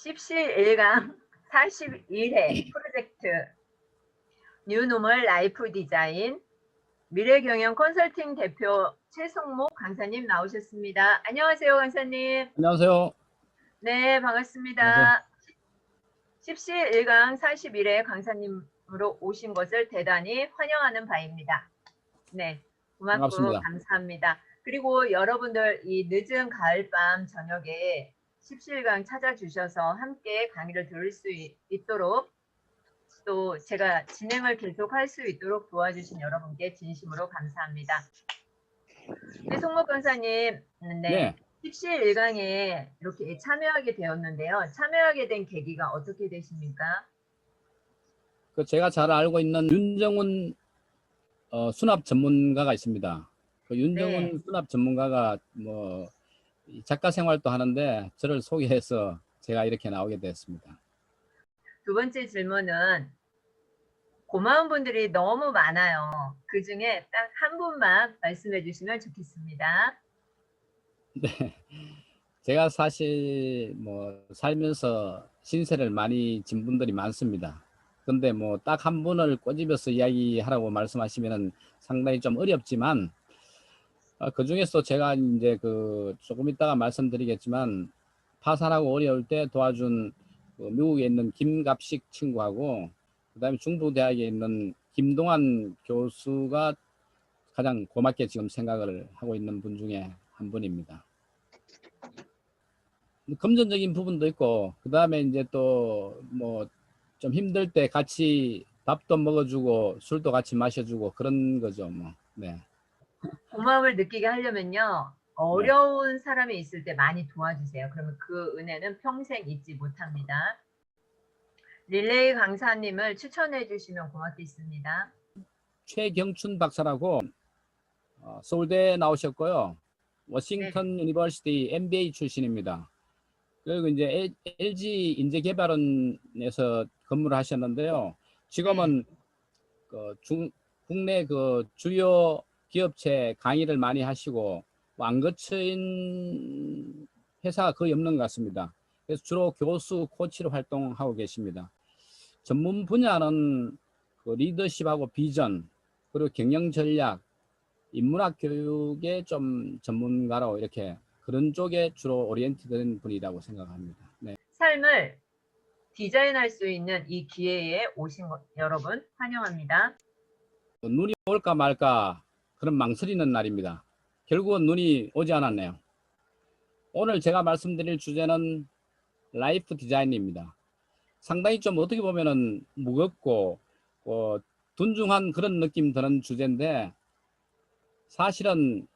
십시일강 41회 프로젝트 뉴노멀 라이프 디자인 미래경영 컨설팅 대표 최성목 강사님 나오셨습니다. 안녕하세요, 강사님. 안녕하세요. 네, 안녕하세요. 반갑습니다. 십시일강 41회 강사님으로 오신 것을 대단히 환영하는 바입니다. 네, 고맙고 반갑습니다. 감사합니다. 그리고 여러분들 이 늦은 가을밤 저녁에 십시일강 찾아주셔서 함께 강의를 들을 수 있도록 또 제가 진행을 계속할 수 있도록 도와주신 여러분께 진심으로 감사합니다. 네, 송목 강사님, 네. 십시일강에 이렇게 참여하게 되었는데요. 참여하게 된 계기가 어떻게 되십니까? 제가 잘 알고 있는 윤정훈 수납 전문가가 있습니다. 그 윤정훈 네. 수납 전문가가 작가 생활도 하는데 저를 소개해서 제가 이렇게 나오게 됐습니다. 두 번째 질문은 고마운 분들이 너무 많아요. 그 중에 딱 한 분만 말씀해 주시면 좋겠습니다. 네. 제가 사실 살면서 신세를 많이 진 분들이 많습니다. 근데 딱 한 분을 꼬집어서 이야기하라고 말씀하시면은 상당히 좀 어렵지만 그 중에서 제가 이제 조금 이따가 말씀드리겠지만 파산하고 어려울 때 도와준 미국에 있는 김갑식 친구하고 그다음에 중부대학에 있는 김동환 교수가 가장 고맙게 지금 생각을 하고 있는 분 중에 한 분입니다. 금전적인 부분도 있고 그다음에 이제 또 좀 힘들 때 같이 밥도 먹어주고 술도 같이 마셔주고 그런 거죠. 네. 고마움을 느끼게 하려면요. 네. 어려운 사람이 있을 때 많이 도와주세요. 그러면 그 은혜는 평생 잊지 못합니다. 릴레이 강사님을 추천해 주시면 고맙겠습니다. 최경춘 박사라고 서울대 나오셨고요. 네. 워싱턴 유니버시티 MBA 출신입니다. 그리고 이제 LG 인재개발원에서 근무를 하셨는데요. 지금은 국내 주요 기업체 강의를 많이 하시고 안 거쳐인 회사가 거의 없는 것 같습니다. 그래서 주로 교수, 코치로 활동하고 계십니다. 전문 분야는 리더십하고 비전, 그리고 경영 전략, 인문학 교육의 좀 전문가로 이렇게 그런 쪽에 주로 오리엔티된 분이라고 생각합니다. 네. 삶을 디자인할 수 있는 이 기회에 오신 여러분 환영합니다. 눈이 올까 말까 그런 망설이는 날입니다. 결국은 눈이 오지 않았네요. 오늘 제가 말씀드릴 주제는 라이프 디자인입니다. 상당히 좀 어떻게 보면은 무겁고 둔중한 그런 느낌 드는 주제인데 사실은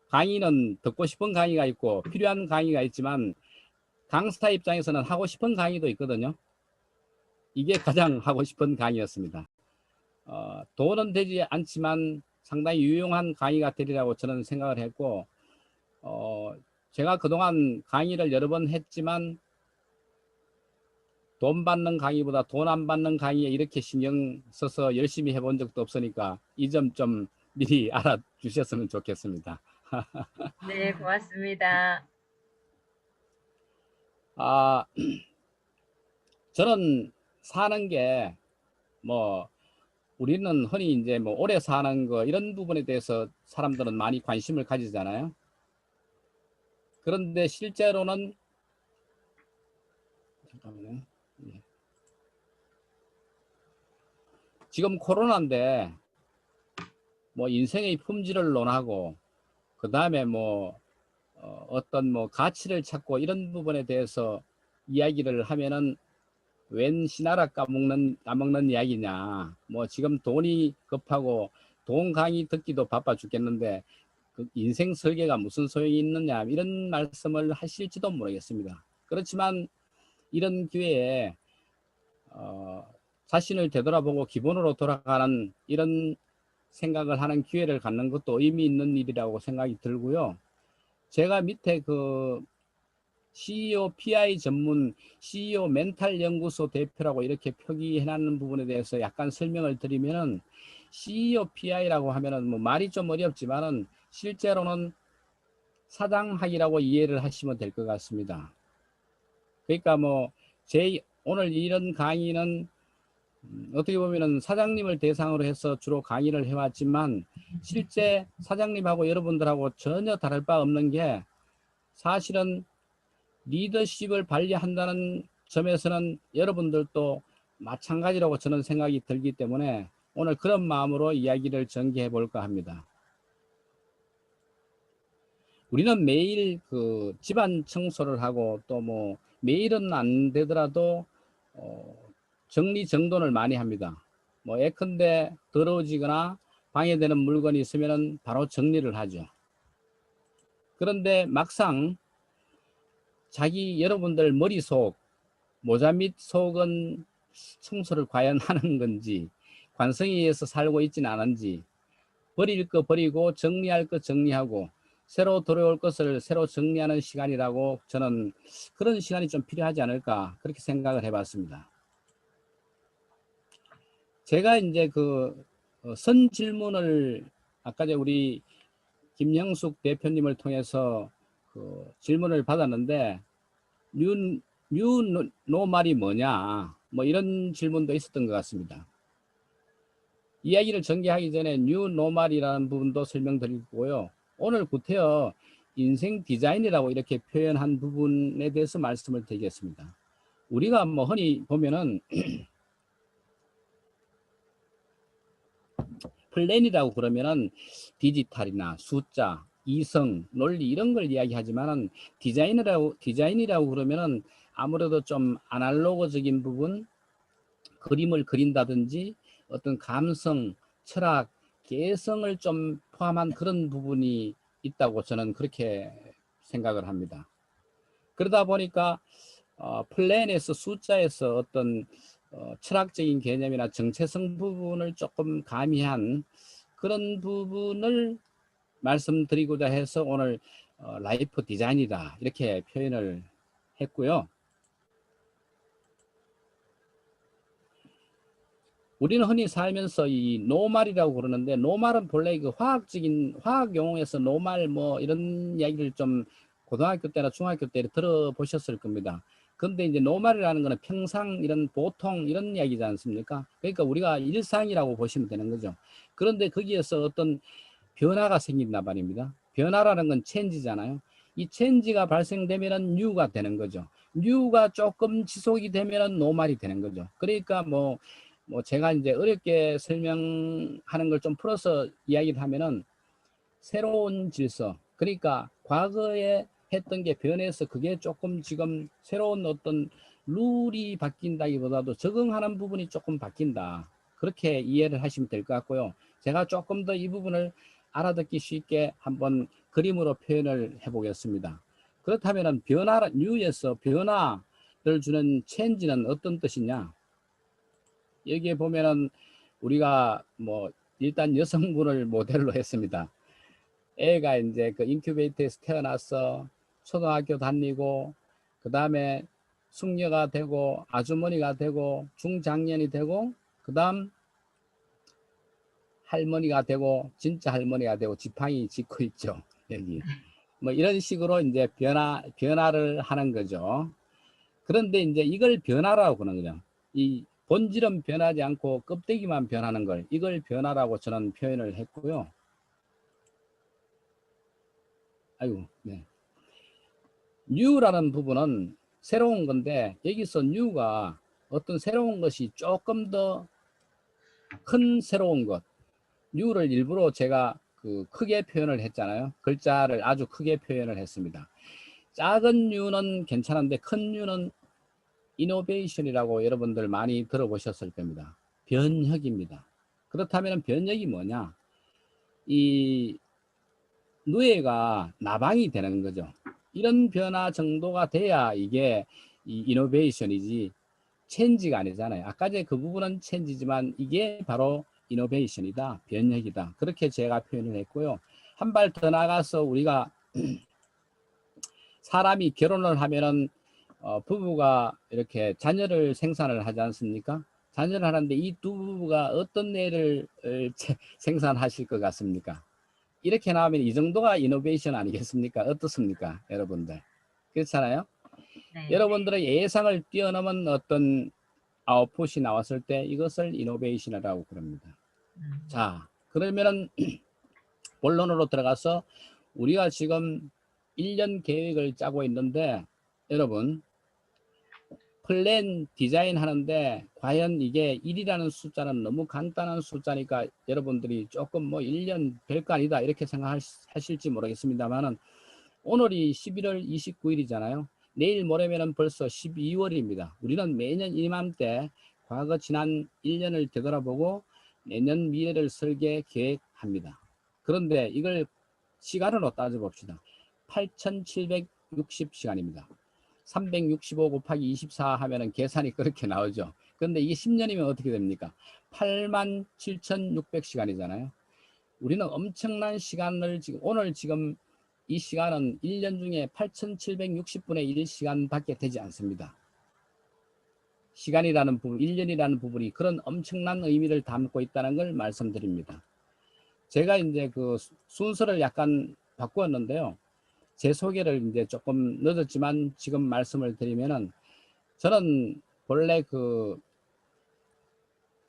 강의는 듣고 싶은 강의가 있고 필요한 강의가 있지만 강사 입장에서는 하고 싶은 강의도 있거든요. 이게 가장 하고 싶은 강의였습니다. 돈은 되지 않지만 상당히 유용한 강의가 되리라고 저는 생각을 했고 제가 그동안 강의를 여러 번 했지만 돈 받는 강의보다 돈 안 받는 강의에 이렇게 신경 써서 열심히 해본 적도 없으니까 이 점 좀 미리 알아주셨으면 좋겠습니다. 네, 고맙습니다. 저는 사는 게 우리는 흔히 이제 오래 사는 거 이런 부분에 대해서 사람들은 많이 관심을 가지잖아요. 그런데 실제로는 잠깐만요. 지금 코로나인데 인생의 품질을 논하고 그 다음에 어떤 가치를 찾고 이런 부분에 대해서 이야기를 하면은 웬 신하라 까먹는 이야기냐. 지금 돈이 급하고 돈 강의 듣기도 바빠 죽겠는데 그 인생 설계가 무슨 소용이 있느냐 이런 말씀을 하실지도 모르겠습니다. 그렇지만 이런 기회에 자신을 되돌아보고 기본으로 돌아가는 이런 생각을 하는 기회를 갖는 것도 의미 있는 일이라고 생각이 들고요. 제가 밑에 CEO PI 전문 CEO 멘탈 연구소 대표라고 이렇게 표기해놨는 부분에 대해서 약간 설명을 드리면은 CEO PI라고 하면은 말이 좀 어렵지만은 실제로는 사장학이라고 이해를 하시면 될 것 같습니다. 그러니까 뭐 제 오늘 이런 강의는 어떻게 보면은 사장님을 대상으로 해서 주로 강의를 해왔지만 실제 사장님하고 여러분들하고 전혀 다를 바 없는 게 사실은 리더십을 발휘한다는 점에서는 여러분들도 마찬가지라고 저는 생각이 들기 때문에 오늘 그런 마음으로 이야기를 전개해 볼까 합니다. 우리는 매일 그 집안 청소를 하고 또 뭐 매일은 안 되더라도 정리정돈을 많이 합니다. 뭐 예컨대 더러워지거나 방해되는 물건이 있으면 바로 정리를 하죠. 그런데 막상 자기 여러분들 머릿속 모자 밑 속은 청소를 과연 하는 건지 관성에 의해서 살고 있지는 않은지 버릴 거 버리고 정리할 거 정리하고 새로 들어올 것을 새로 정리하는 시간이라고 저는 그런 시간이 좀 필요하지 않을까 그렇게 생각을 해봤습니다. 제가 이제 그 선 질문을 아까 우리 김영숙 대표님을 통해서 그 질문을 받았는데 뉴 노말이 뭐냐 뭐 이런 질문도 있었던 것 같습니다. 이야기를 전개하기 전에 뉴 노말이라는 부분도 설명드리고요. 오늘 구태여 인생 디자인이라고 이렇게 표현한 부분에 대해서 말씀을 드리겠습니다. 우리가 뭐 흔히 보면은 플랜이라고 그러면은 디지털이나 숫자, 이성, 논리 이런 걸 이야기하지만은 디자인이라고 그러면은 아무래도 좀 아날로그적인 부분, 그림을 그린다든지 어떤 감성, 철학, 개성을 좀 포함한 그런 부분이 있다고 저는 그렇게 생각을 합니다. 그러다 보니까 플랜에서 숫자에서 어떤 철학적인 개념이나 정체성 부분을 조금 가미한 그런 부분을 말씀드리고자 해서 오늘 라이프 디자인이다 이렇게 표현을 했고요. 우리는 흔히 살면서 이 노말이라고 그러는데 노말은 본래 그 화학 용어에서 노말 뭐 이런 이야기를 좀 고등학교 때나 중학교 때 들어보셨을 겁니다. 근데 이제 노말이라는 거는 평상 이런 보통 이런 이야기지 않습니까? 그러니까 우리가 일상이라고 보시면 되는 거죠. 그런데 거기에서 어떤 변화가 생긴단 말입니다. 변화라는 건 체인지잖아요. 이 체인지가 발생되면은 뉴가 되는 거죠. 뉴가 조금 지속이 되면은 노말이 되는 거죠. 그러니까 뭐 제가 이제 어렵게 설명하는 걸 좀 풀어서 이야기를 하면은 새로운 질서, 그러니까 과거에 했던 게 변해서 그게 조금 지금 새로운 어떤 룰이 바뀐다기보다도 적응하는 부분이 조금 바뀐다. 그렇게 이해를 하시면 될 것 같고요. 제가 조금 더 이 부분을 알아듣기 쉽게 한번 그림으로 표현을 해보겠습니다. 그렇다면 뉴에서 변화를 주는 체인지는 어떤 뜻이냐? 여기에 보면은 우리가 뭐 일단 여성분을 모델로 했습니다. 애가 이제 그 인큐베이터에서 태어나서 초등학교 다니고 그 다음에 숙녀가 되고 아주머니가 되고 중장년이 되고 그 다음 할머니가 되고 진짜 할머니가 되고 지팡이 짚고 있죠. 여기 뭐 이런 식으로 이제 변화를 하는 거죠. 그런데 이제 이걸 변화라고 그러는 거죠. 이 본질은 변하지 않고 껍데기만 변하는 걸 이걸 변화라고 저는 표현을 했고요. 아이고, 네. 뉴라는 부분은 새로운 건데 여기서 뉴가 어떤 새로운 것이 조금 더 큰 새로운 것, 뉴를 일부러 제가 그 크게 표현을 했잖아요. 글자를 아주 크게 표현을 했습니다. 작은 뉴는 괜찮은데 큰 뉴는 이노베이션이라고 여러분들 많이 들어보셨을 겁니다. 변혁입니다. 그렇다면 변혁이 뭐냐? 이 누에가 나방이 되는 거죠. 이런 변화 정도가 돼야 이게 이 이노베이션이지 체인지가 아니잖아요. 아까 전에 그 부분은 체인지지만 이게 바로 이노베이션이다, 변혁이다. 그렇게 제가 표현을 했고요. 한 발 더 나가서 우리가 사람이 결혼을 하면은 부부가 이렇게 자녀를 생산을 하지 않습니까? 자녀를 하는데 이 두 부부가 어떤 애를 생산하실 것 같습니까? 이렇게 나오면 이 정도가 이노베이션 아니겠습니까? 어떻습니까? 여러분들. 그렇잖아요. 네. 여러분들의 예상을 뛰어넘은 어떤 아웃풋이 나왔을 때 이것을 이노베이션이라고 그럽니다. 자, 그러면은 본론으로 들어가서 우리가 지금 1년 계획을 짜고 있는데 여러분 플랜 디자인 하는데 과연 이게 1이라는 숫자는 너무 간단한 숫자니까 여러분들이 조금 뭐 1년 별거 아니다 이렇게 생각하실지 모르겠습니다만은 오늘이 11월 29일이잖아요. 내일 모레면은 벌써 12월입니다. 우리는 매년 이맘때 과거 지난 1년을 되돌아보고 내년 미래를 설계 계획합니다. 그런데 이걸 시간으로 따져봅시다. 8,760시간입니다. 365 곱하기 24 하면은 계산이 그렇게 나오죠. 그런데 이게 10년이면 어떻게 됩니까? 87,600시간이잖아요. 우리는 엄청난 시간을 오늘 지금 이 시간은 1년 중에 8,760분의 1시간밖에 되지 않습니다. 시간이라는 부분, 1년이라는 부분이 그런 엄청난 의미를 담고 있다는 걸 말씀드립니다. 제가 이제 그 순서를 약간 바꾸었는데요. 제 소개를 이제 조금 늦었지만 지금 말씀을 드리면은 저는 본래 그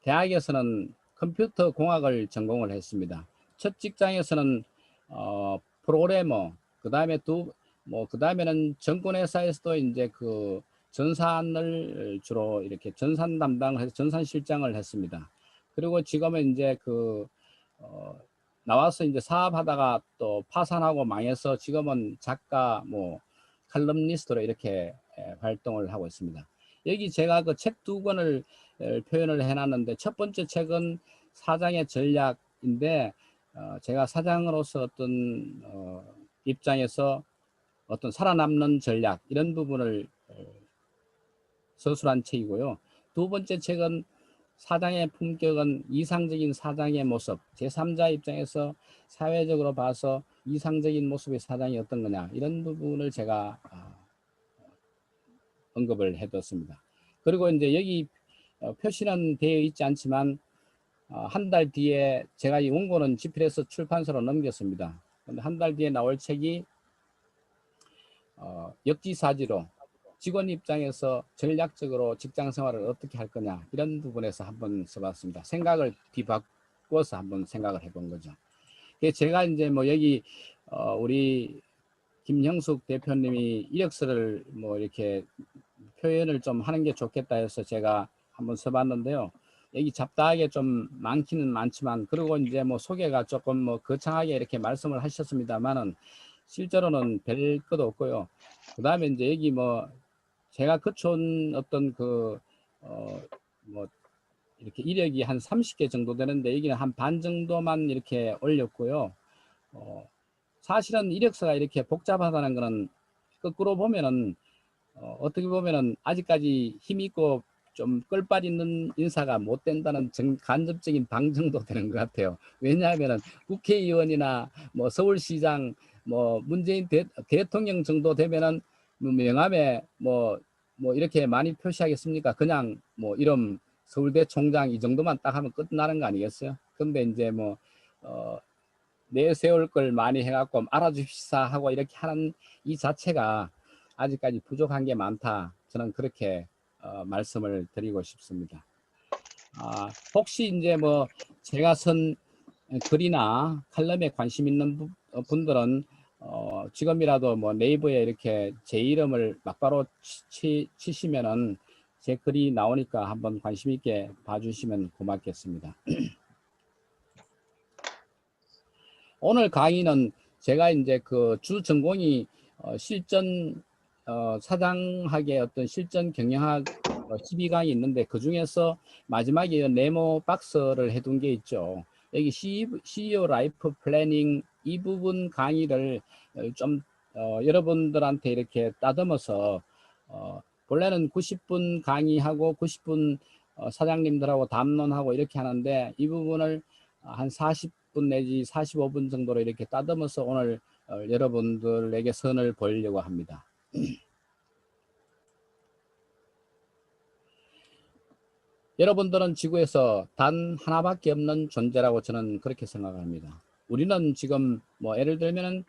대학에서는 컴퓨터 공학을 전공을 했습니다. 첫 직장에서는 프로그래머, 그 다음에 그 다음에는 정권회사에서도 이제 그 전산을 주로 이렇게 전산 담당을 해서 전산 실장을 했습니다. 그리고 지금은 이제 나와서 이제 사업하다가 또 파산하고 망해서 지금은 작가 뭐 칼럼니스트로 이렇게 활동을 하고 있습니다. 여기 제가 그 책 2권을 표현을 해놨는데 첫 번째 책은 사장의 전략인데 제가 사장으로서 어떤 입장에서 어떤 살아남는 전략 이런 부분을 서술한 책이고요. 두 번째 책은 사장의 품격은 이상적인 사장의 모습, 제3자 입장에서 사회적으로 봐서 이상적인 모습의 사장이 어떤 거냐 이런 부분을 제가 언급을 해뒀습니다. 그리고 이제 여기 표시는 되어 있지 않지만 한 달 뒤에 제가 이 원고는 집필해서 출판사로 넘겼습니다. 근데 한 달 뒤에 나올 책이 역지사지로 직원 입장에서 전략적으로 직장 생활을 어떻게 할 거냐 이런 부분에서 한번 써봤습니다. 생각을 뒤바꿔서 한번 생각을 해본 거죠. 제가 이제 뭐 여기 우리 김형숙 대표님이 이력서를 뭐 이렇게 표현을 좀 하는 게 좋겠다 해서 제가 한번 써봤는데요. 여기 잡다하게 좀 많기는 많지만 그리고 이제 뭐 소개가 조금 뭐 거창하게 이렇게 말씀을 하셨습니다만은 실제로는 별 것도 없고요. 그 다음에 이제 여기 뭐 제가 거쳐온 어떤 뭐 이렇게 이력이 한 30개 정도 되는데 여기는 한 반 정도만 이렇게 올렸고요. 사실은 이력서가 이렇게 복잡하다는 거는 거꾸로 보면은 어떻게 보면은 아직까지 힘 있고 좀 끌빨 있는 인사가 못 된다는 간접적인 방증도 되는 것 같아요. 왜냐하면은 국회의원이나 뭐 서울시장, 뭐 문재인 대통령 정도 되면은 뭐 명함에 뭐 이렇게 많이 표시하겠습니까? 그냥 뭐 이름 서울대 총장 이 정도만 딱 하면 끝나는 거 아니겠어요? 근데 이제 뭐 내세울 걸 많이 해갖고 알아줍시다 하고 이렇게 하는 이 자체가 아직까지 부족한 게 많다. 저는 그렇게 말씀을 드리고 싶습니다. 혹시 이제 뭐 제가 쓴 글이나 칼럼에 관심 있는 분들은 지금이라도 뭐 네이버에 이렇게 제 이름을 막바로 치시면은 제 글이 나오니까 한번 관심 있게 봐주시면 고맙겠습니다. 오늘 강의는 제가 이제 그 주 전공이 실전 사장학의 어떤 실전 경영학 12강이 있는데 그 중에서 마지막에 네모 박스를 해둔 게 있죠. 여기 CEO 라이프 플래닝 이 부분 강의를 좀 여러분들한테 이렇게 따듬어서 원래는 90분 강의하고 90분 사장님들하고 담론하고 이렇게 하는데 이 부분을 한 40분 내지 45분 정도로 이렇게 따듬어서 오늘 여러분들에게 선을 보이려고 합니다. 여러분들은 지구에서 단 하나밖에 없는 존재라고 저는 그렇게 생각합니다. 우리는 지금 뭐 예를 들면은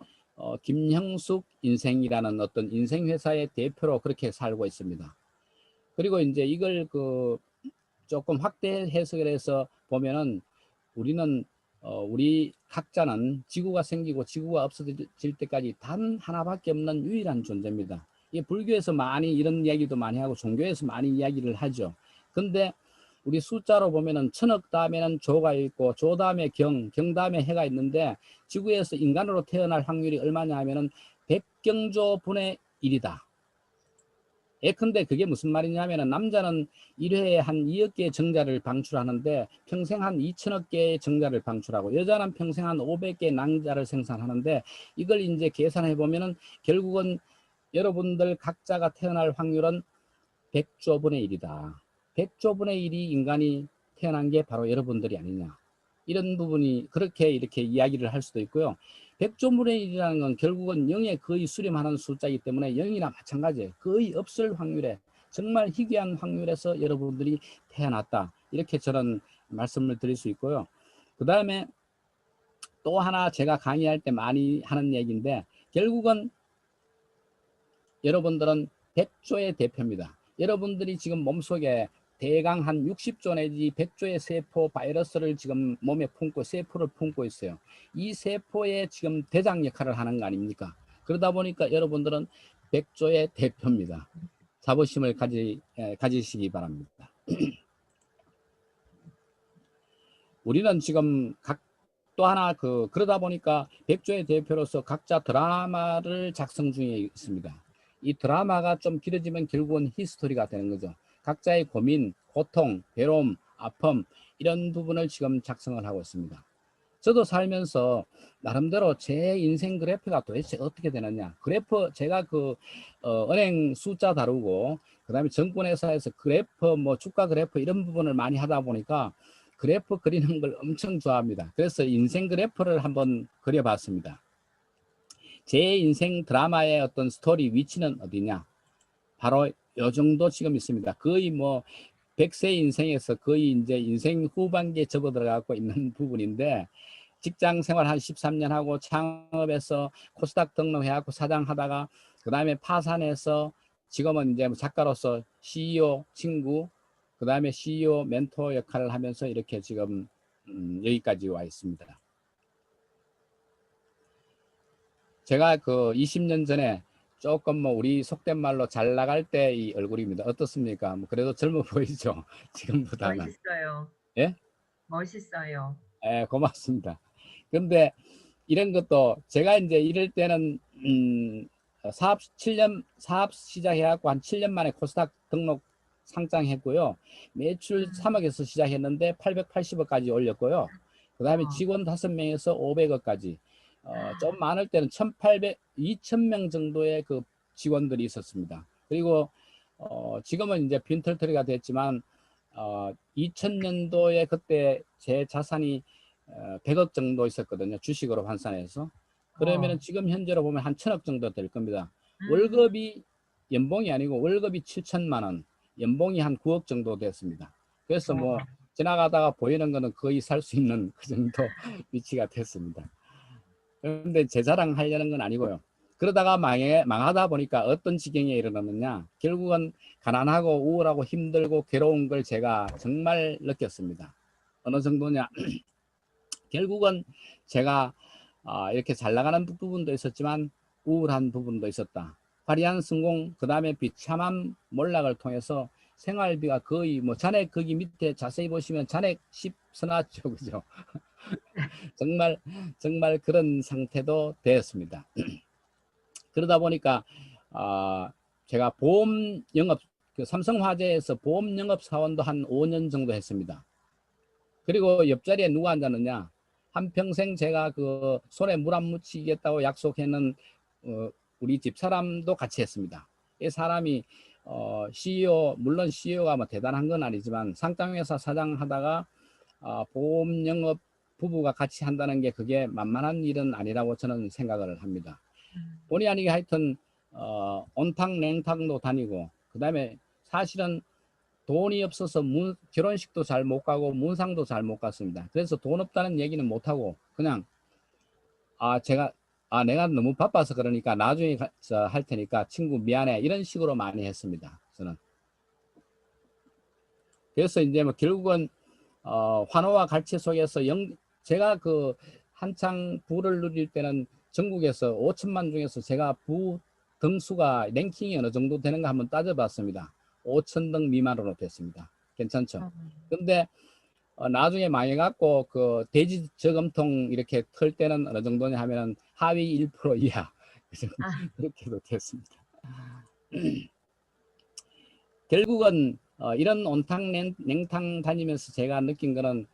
김형숙 인생이라는 어떤 인생회사의 대표로 그렇게 살고 있습니다. 그리고 이제 이걸 조금 확대 해석을 해서 보면은 우리는 우리 각자는 지구가 생기고 지구가 없어질 때까지 단 하나밖에 없는 유일한 존재입니다. 이 불교에서 많이 이런 이야기도 많이 하고 종교에서 많이 이야기를 하죠. 근데 우리 숫자로 보면은 천억 다음에는 조가 있고 조 다음에 경 다음에 해가 있는데 지구에서 인간으로 태어날 확률이 얼마냐 하면은 100경조 분의 1이다. 예컨대 그게 무슨 말이냐면은 남자는 1회에 한 2억 개의 정자를 방출하는데 평생 한 2천억 개의 정자를 방출하고 여자는 평생 한 500개의 낭자를 생산하는데 이걸 이제 계산해 보면은 결국은 여러분들 각자가 태어날 확률은 100조 분의 1이다. 100조 분의 1이 인간이 태어난 게 바로 여러분들이 아니냐. 이런 부분이 그렇게 이렇게 이야기를 할 수도 있고요. 100조 분의 1이라는 건 결국은 0에 거의 수렴하는 숫자이기 때문에 0이나 마찬가지예요. 거의 없을 확률에 정말 희귀한 확률에서 여러분들이 태어났다. 이렇게 저는 말씀을 드릴 수 있고요. 그 다음에 또 하나 제가 강의할 때 많이 하는 얘기인데 결국은 여러분들은 100조의 대표입니다. 여러분들이 지금 몸속에 대강 한 60조 내지 100조의 세포 바이러스를 지금 몸에 품고 세포를 품고 있어요. 이 세포에 지금 대장 역할을 하는 거 아닙니까? 그러다 보니까 여러분들은 100조의 대표입니다. 자부심을 가지시기 바랍니다. 우리는 지금 또 하나 그러다 보니까 100조의 대표로서 각자 드라마를 작성 중에 있습니다. 이 드라마가 좀 길어지면 결국은 히스토리가 되는 거죠. 각자의 고민, 고통, 괴로움, 아픔 이런 부분을 지금 작성을 하고 있습니다. 저도 살면서 나름대로 제 인생 그래프가 도대체 어떻게 되느냐. 그래프 제가 은행 숫자 다루고 그다음에 정권회사에서 그래프 주가 그래프 이런 부분을 많이 하다 보니까 그래프 그리는 걸 엄청 좋아합니다. 그래서 인생 그래프를 한번 그려봤습니다. 제 인생 드라마의 어떤 스토리 위치는 어디냐? 바로 요 정도 지금 있습니다. 거의 100세 인생에서 거의 이제 인생 후반기에 접어들어가고 있는 부분인데 직장 생활 한 13년 하고 창업해서 코스닥 등록해갖고 사장하다가 그 다음에 파산해서 지금은 이제 작가로서 CEO 친구 그 다음에 CEO 멘토 역할을 하면서 이렇게 지금 여기까지 와 있습니다. 제가 20년 전에 조금 우리 속된 말로 잘 나갈 때 이 얼굴입니다. 어떻습니까? 그래도 젊어 보이죠? 지금보다는. 멋있어요. 예? 멋있어요. 예, 고맙습니다. 근데 이런 것도 제가 이제 이럴 때는 사업 시작해갖고 한 7년 만에 코스닥 등록 상장했고요. 매출 3억에서 시작했는데 880억까지 올렸고요. 그 다음에 직원 5명에서 500억까지 좀 많을 때는 2,000명 정도의 그 직원들이 있었습니다. 그리고 지금은 이제 빈털터리가 됐지만 2000년도에 그때 제 자산이 100억 정도 있었거든요. 주식으로 환산해서. 그러면은 지금 현재로 보면 한 1,000억 정도 될 겁니다. 월급이 연봉이 아니고 월급이 7천만 원, 연봉이 한 9억 정도 됐습니다. 그래서 지나가다가 보이는 거는 거의 살 수 있는 그 정도 위치가 됐습니다. 그런데 제 자랑하려는 건 아니고요. 그러다가 망하다 보니까 어떤 지경에 이르렀느냐. 결국은 가난하고 우울하고 힘들고 괴로운 걸 제가 정말 느꼈습니다. 어느 정도냐. 결국은 제가 이렇게 잘 나가는 부분도 있었지만 우울한 부분도 있었다. 화려한 성공, 그 다음에 비참한 몰락을 통해서 생활비가 거의 잔액 거기 밑에 자세히 보시면 잔액 10 써놨죠. 그죠? 정말 그런 상태도 되었습니다. 그러다 보니까 제가 보험 영업, 삼성화재에서 보험 영업 사원도 한 5년 정도 했습니다. 그리고 옆자리에 누가 앉았느냐? 한평생 제가 손에 물 안 묻히겠다고 약속했는 우리 집사람도 같이 했습니다. 이 사람이 CEO, 물론 CEO가 대단한 건 아니지만 상장회사 사장하다가 보험 영업 부부가 같이 한다는 게 그게 만만한 일은 아니라고 저는 생각을 합니다. 본의 아니게 하여튼 온탕 냉탕도 다니고 그 다음에 사실은 돈이 없어서 결혼식도 잘 못 가고 문상도 잘 못 갔습니다. 그래서 돈 없다는 얘기는 못 하고 그냥 제가 아, 내가 너무 바빠서 그러니까 나중에 할 테니까 친구 미안해. 이런 식으로 많이 했습니다. 저는. 그래서 이제 뭐 결국은 환호와 갈취 속에서 제가 그 한창 부를 누릴 때는 전국에서 5천만 중에서 제가 부 등수가 랭킹이 어느 정도 되는가 한번 따져봤습니다. 5천 등 미만으로 됐습니다. 괜찮죠? 근데 나중에 망해갖고 그 대지 저금통 이렇게 털 때는 어느 정도냐 하면은 하위 1% 이하 아, 그렇게도 됐습니다. 결국은 이런 온탕 냉탕 다니면서 제가 느낀 거는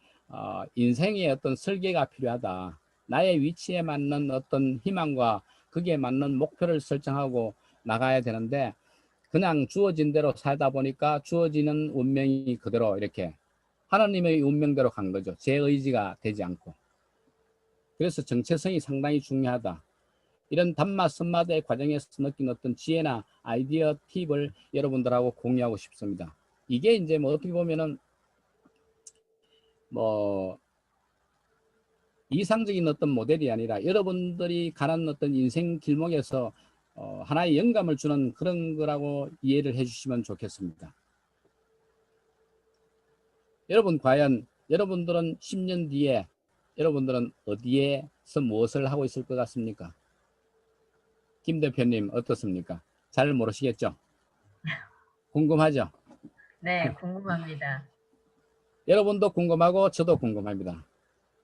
인생의 어떤 설계가 필요하다. 나의 위치에 맞는 어떤 희망과 그게 맞는 목표를 설정하고 나가야 되는데 그냥 주어진 대로 살다 보니까 주어지는 운명이 그대로 이렇게 하나님의 운명대로 간 거죠. 제 의지가 되지 않고. 그래서 정체성이 상당히 중요하다. 이런 단맛 선마다의 과정에서 느낀 어떤 지혜나 아이디어 팁을 여러분들하고 공유하고 싶습니다. 이게 이제 뭐 어떻게 보면은 뭐 이상적인 어떤 모델이 아니라 여러분들이 가는 어떤 인생 길목에서 하나의 영감을 주는 그런 거라고 이해를 해주시면 좋겠습니다. 여러분 과연 여러분들은 10년 뒤에 여러분들은 어디에서 무엇을 하고 있을 것 같습니까? 김 대표님 어떻습니까? 잘 모르시겠죠? 궁금하죠? 네, 궁금합니다. 여러분도 궁금하고 저도 궁금합니다.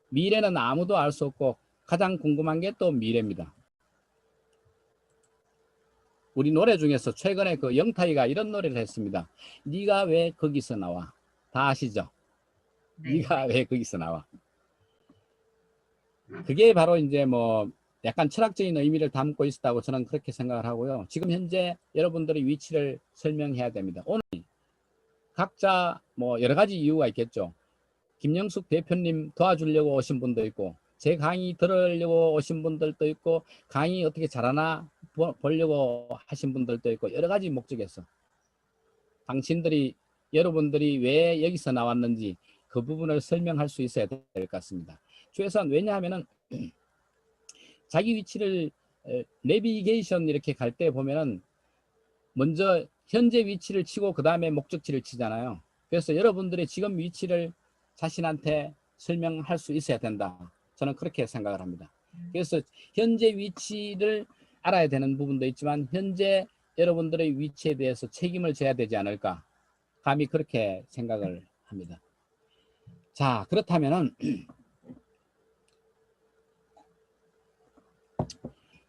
미래는 아무도 알 수 없고 가장 궁금한 게 또 미래입니다. 우리 노래 중에서 최근에 그 영탁이가 이런 노래를 했습니다. 네가 왜 거기서 나와? 다 아시죠? 네, 네가 왜 거기서 나와? 그게 바로 이제 뭐 약간 철학적인 의미를 담고 있다고 저는 그렇게 생각을 하고요. 지금 현재 여러분들의 위치를 설명해야 됩니다. 오늘 각자 뭐 여러 가지 이유가 있겠죠. 김영숙 대표님 도와주려고 오신 분도 있고 제 강의 들으려고 오신 분들도 있고 강의 어떻게 잘하나 보려고 하신 분들도 있고 여러 가지 목적에서 당신들이 여러분들이 왜 여기서 나왔는지 그 부분을 설명할 수 있어야 될 것 같습니다. 최소한 왜냐하면은 자기 위치를 내비게이션 이렇게 갈 때 보면은 먼저 현재 위치를 치고 그 다음에 목적지를 치잖아요. 그래서 여러분들의 지금 위치를 자신한테 설명할 수 있어야 된다. 저는 그렇게 생각을 합니다. 그래서 현재 위치를 알아야 되는 부분도 있지만 현재 여러분들의 위치에 대해서 책임을 져야 되지 않을까. 감히 그렇게 생각을 합니다. 자, 그렇다면은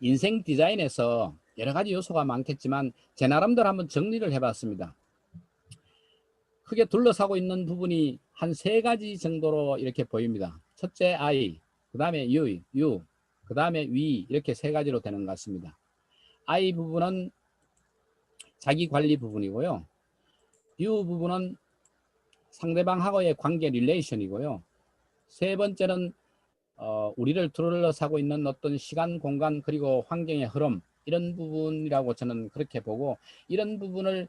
인생 디자인에서 여러 가지 요소가 많겠지만 제 나름대로 한번 정리를 해봤습니다. 크게 둘러싸고 있는 부분이 한 3가지 정도로 이렇게 보입니다. 첫째 I, 그 다음에 U, 그 다음에 위 이렇게 3가지로 되는 것 같습니다. I 부분은 자기 관리 부분이고요. U 부분은 상대방하고의 관계 릴레이션이고요. 세 번째는 우리를 둘러싸고 있는 어떤 시간, 공간 그리고 환경의 흐름 이런 부분이라고 저는 그렇게 보고 이런 부분을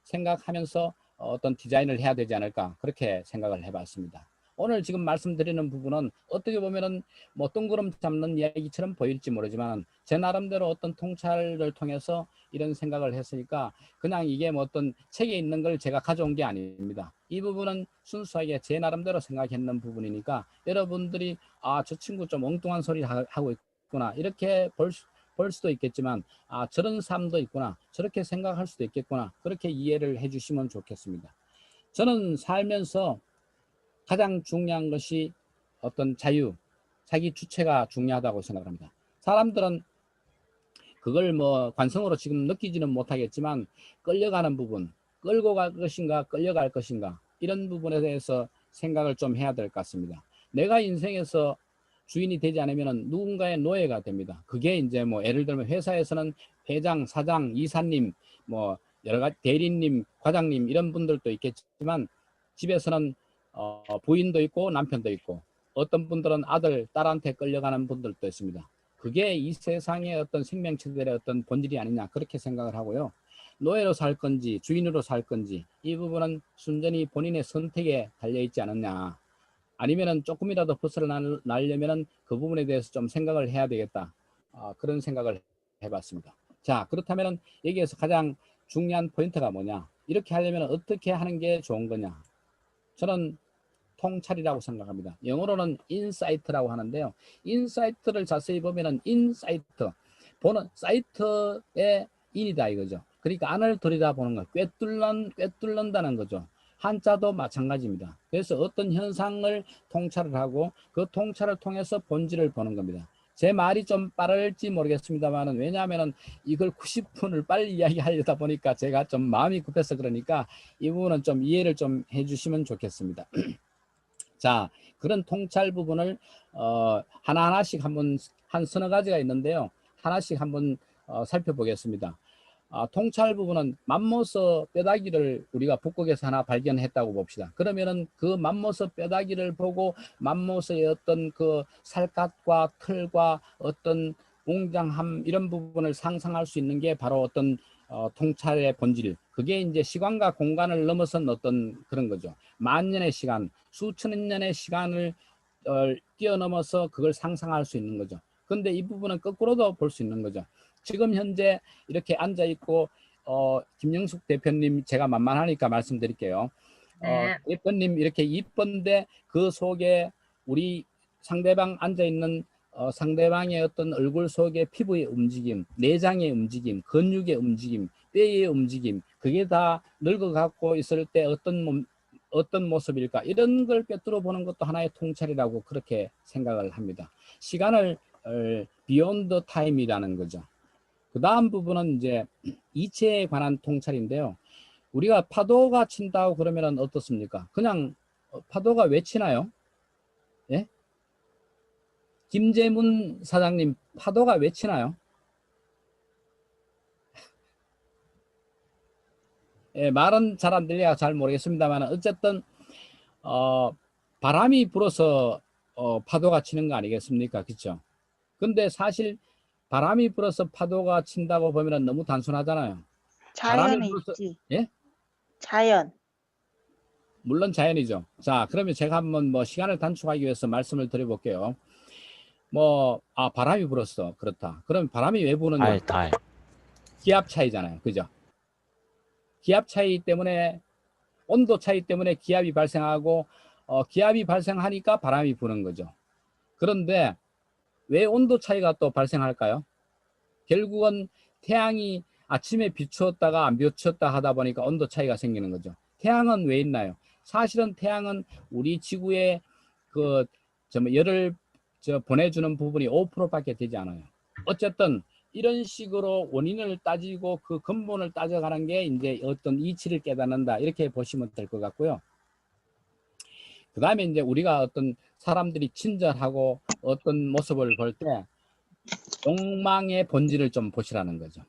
생각하면서 어떤 디자인을 해야 되지 않을까 그렇게 생각을 해봤습니다. 오늘 지금 말씀드리는 부분은 어떻게 보면은 뭐 뜬구름 잡는 이야기처럼 보일지 모르지만 제 나름대로 어떤 통찰을 통해서 이런 생각을 했으니까 그냥 이게 뭐 어떤 책에 있는 걸 제가 가져온 게 아닙니다. 이 부분은 순수하게 제 나름대로 생각했는 부분이니까 여러분들이 아, 저 친구 좀 엉뚱한 소리 하고 있구나 이렇게 볼 수도 있겠지만 아, 저런 삶도 있구나 저렇게 생각할 수도 있겠구나 그렇게 이해를 해주시면 좋겠습니다. 저는 살면서 가장 중요한 것이 어떤 자유, 자기 주체가 중요하다고 생각합니다. 사람들은 그걸 뭐 관성으로 지금 느끼지는 못하겠지만 끌려가는 부분, 끌고 갈 것인가 끌려갈 것인가 이런 부분에 대해서 생각을 좀 해야 될 것 같습니다. 내가 인생에서 주인이 되지 않으면 누군가의 노예가 됩니다. 그게 이제 뭐 예를 들면 회사에서는 회장, 사장, 이사님, 뭐 여러 가지 대리님, 과장님 이런 분들도 있겠지만 집에서는 부인도 있고 남편도 있고 어떤 분들은 아들, 딸한테 끌려가는 분들도 있습니다. 그게 이 세상의 어떤 생명체들의 어떤 본질이 아니냐 그렇게 생각을 하고요. 노예로 살 건지 주인으로 살 건지 이 부분은 순전히 본인의 선택에 달려있지 않느냐. 아니면은 조금이라도 벗어나려면은 그 부분에 대해서 좀 생각을 해야 되겠다. 그런 생각을 해봤습니다. 자, 그렇다면 여기에서 가장 중요한 포인트가 뭐냐? 이렇게 하려면 어떻게 하는 게 좋은 거냐? 저는 통찰이라고 생각합니다. 영어로는 인사이트라고 하는데요. 인사이트를 자세히 보면은 인사이트, 보는 사이트의 인이다 이거죠. 그러니까 안을 들여다보는 거, 꿰뚫는다는 거죠. 한자도 마찬가지입니다. 그래서 어떤 현상을 통찰을 하고 그 통찰을 통해서 본질을 보는 겁니다. 제 말이 좀 빠를지 모르겠습니다만은 왜냐하면은 이걸 90분을 빨리 이야기하려다 보니까 제가 좀 마음이 급해서 그러니까 이 부분은 좀 이해를 좀 해주시면 좋겠습니다. 자, 그런 통찰 부분을 하나하나씩 한번 한 서너 가지가 있는데요. 하나씩 한번 살펴보겠습니다. 통찰 부분은 맘모스 뼈다귀를 우리가 북극에서 하나 발견했다고 봅시다. 그러면은 그 맘모스 뼈다귀를 보고 맘모스의 어떤 그 살갗과 털과 어떤 웅장함 이런 부분을 상상할 수 있는 게 바로 어떤 통찰의 본질. 그게 이제 시간과 공간을 넘어선 어떤 그런 거죠. 만년의 시간, 수천 년의 시간을 뛰어넘어서 그걸 상상할 수 있는 거죠. 근데 이 부분은 거꾸로도 볼 수 있는 거죠. 지금 현재 이렇게 앉아 있고 김영숙 대표님 제가 만만하니까 말씀드릴게요. 네. 대표님 이렇게 이쁜데 그 속에 우리 상대방 앉아 있는 상대방의 어떤 얼굴 속에 피부의 움직임, 내장의 움직임, 근육의 움직임, 뼈의 움직임, 그게 다 늙어갖고 있을 때 어떤 모습일까 이런 걸 꿰뚫어 보는 것도 하나의 통찰이라고 그렇게 생각을 합니다. 시간을 비욘드 타임이라는 거죠. 그 다음 부분은 이제 이체에 관한 통찰인데요. 우리가 파도가 친다고 그러면 어떻습니까? 그냥 파도가 왜 치나요? 예? 김재문 사장님, 파도가 왜 치나요? 예, 말은 잘 안 들려야 잘 모르겠습니다만 어쨌든 바람이 불어서 파도가 치는 거 아니겠습니까? 그렇죠? 근데 사실 바람이 불어서 파도가 친다고 보면 너무 단순하잖아요. 바람이 자연에 불어서 있지. 예? 자연. 물론 자연이죠. 자, 그러면 제가 한번 뭐 시간을 단축하기 위해서 말씀을 드려볼게요. 바람이 불었어. 그렇다. 그럼 바람이 왜 부느냐? 달. 기압 차이잖아요. 그죠? 기압 차이 때문에, 온도 차이 때문에 기압이 발생하고, 기압이 발생하니까 바람이 부는 거죠. 그런데 왜 온도 차이가 또 발생할까요? 결국은 태양이 아침에 비추었다가 안 비추었다 하다 보니까 온도 차이가 생기는 거죠. 태양은 왜 있나요? 사실은 태양은 우리 지구에 열을 보내주는 부분이 5%밖에 되지 않아요. 어쨌든 이런 식으로 원인을 따지고 그 근본을 따져가는 게 이제 어떤 이치를 깨닫는다 이렇게 보시면 될 것 같고요. 그 다음에 이제 우리가 어떤 사람들이 친절하고 어떤 모습을 볼 때 욕망의 본질을 좀 보시라는 거죠.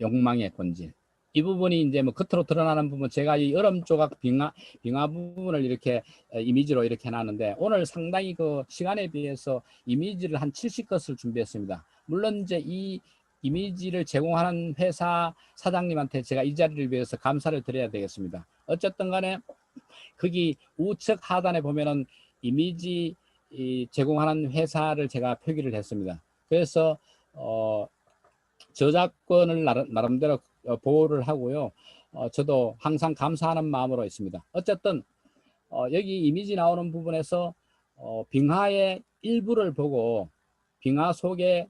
욕망의 본질. 이 부분이 이제 뭐 겉으로 드러나는 부분, 제가 이 얼음 조각 빙하 부분을 이렇게 이미지로 이렇게 해놨는데 오늘 상당히 그 시간에 비해서 이미지를 한 70것을 준비했습니다. 물론 이제 이 이미지를 제공하는 회사 사장님한테 제가 이 자리를 위해서 감사를 드려야 되겠습니다. 어쨌든 간에 거기 우측 하단에 보면은 이미지 제공하는 회사를 제가 표기를 했습니다. 그래서 저작권을 나름대로 보호를 하고요. 저도 항상 감사하는 마음으로 있습니다. 어쨌든 여기 이미지 나오는 부분에서 빙하의 일부를 보고 빙하 속에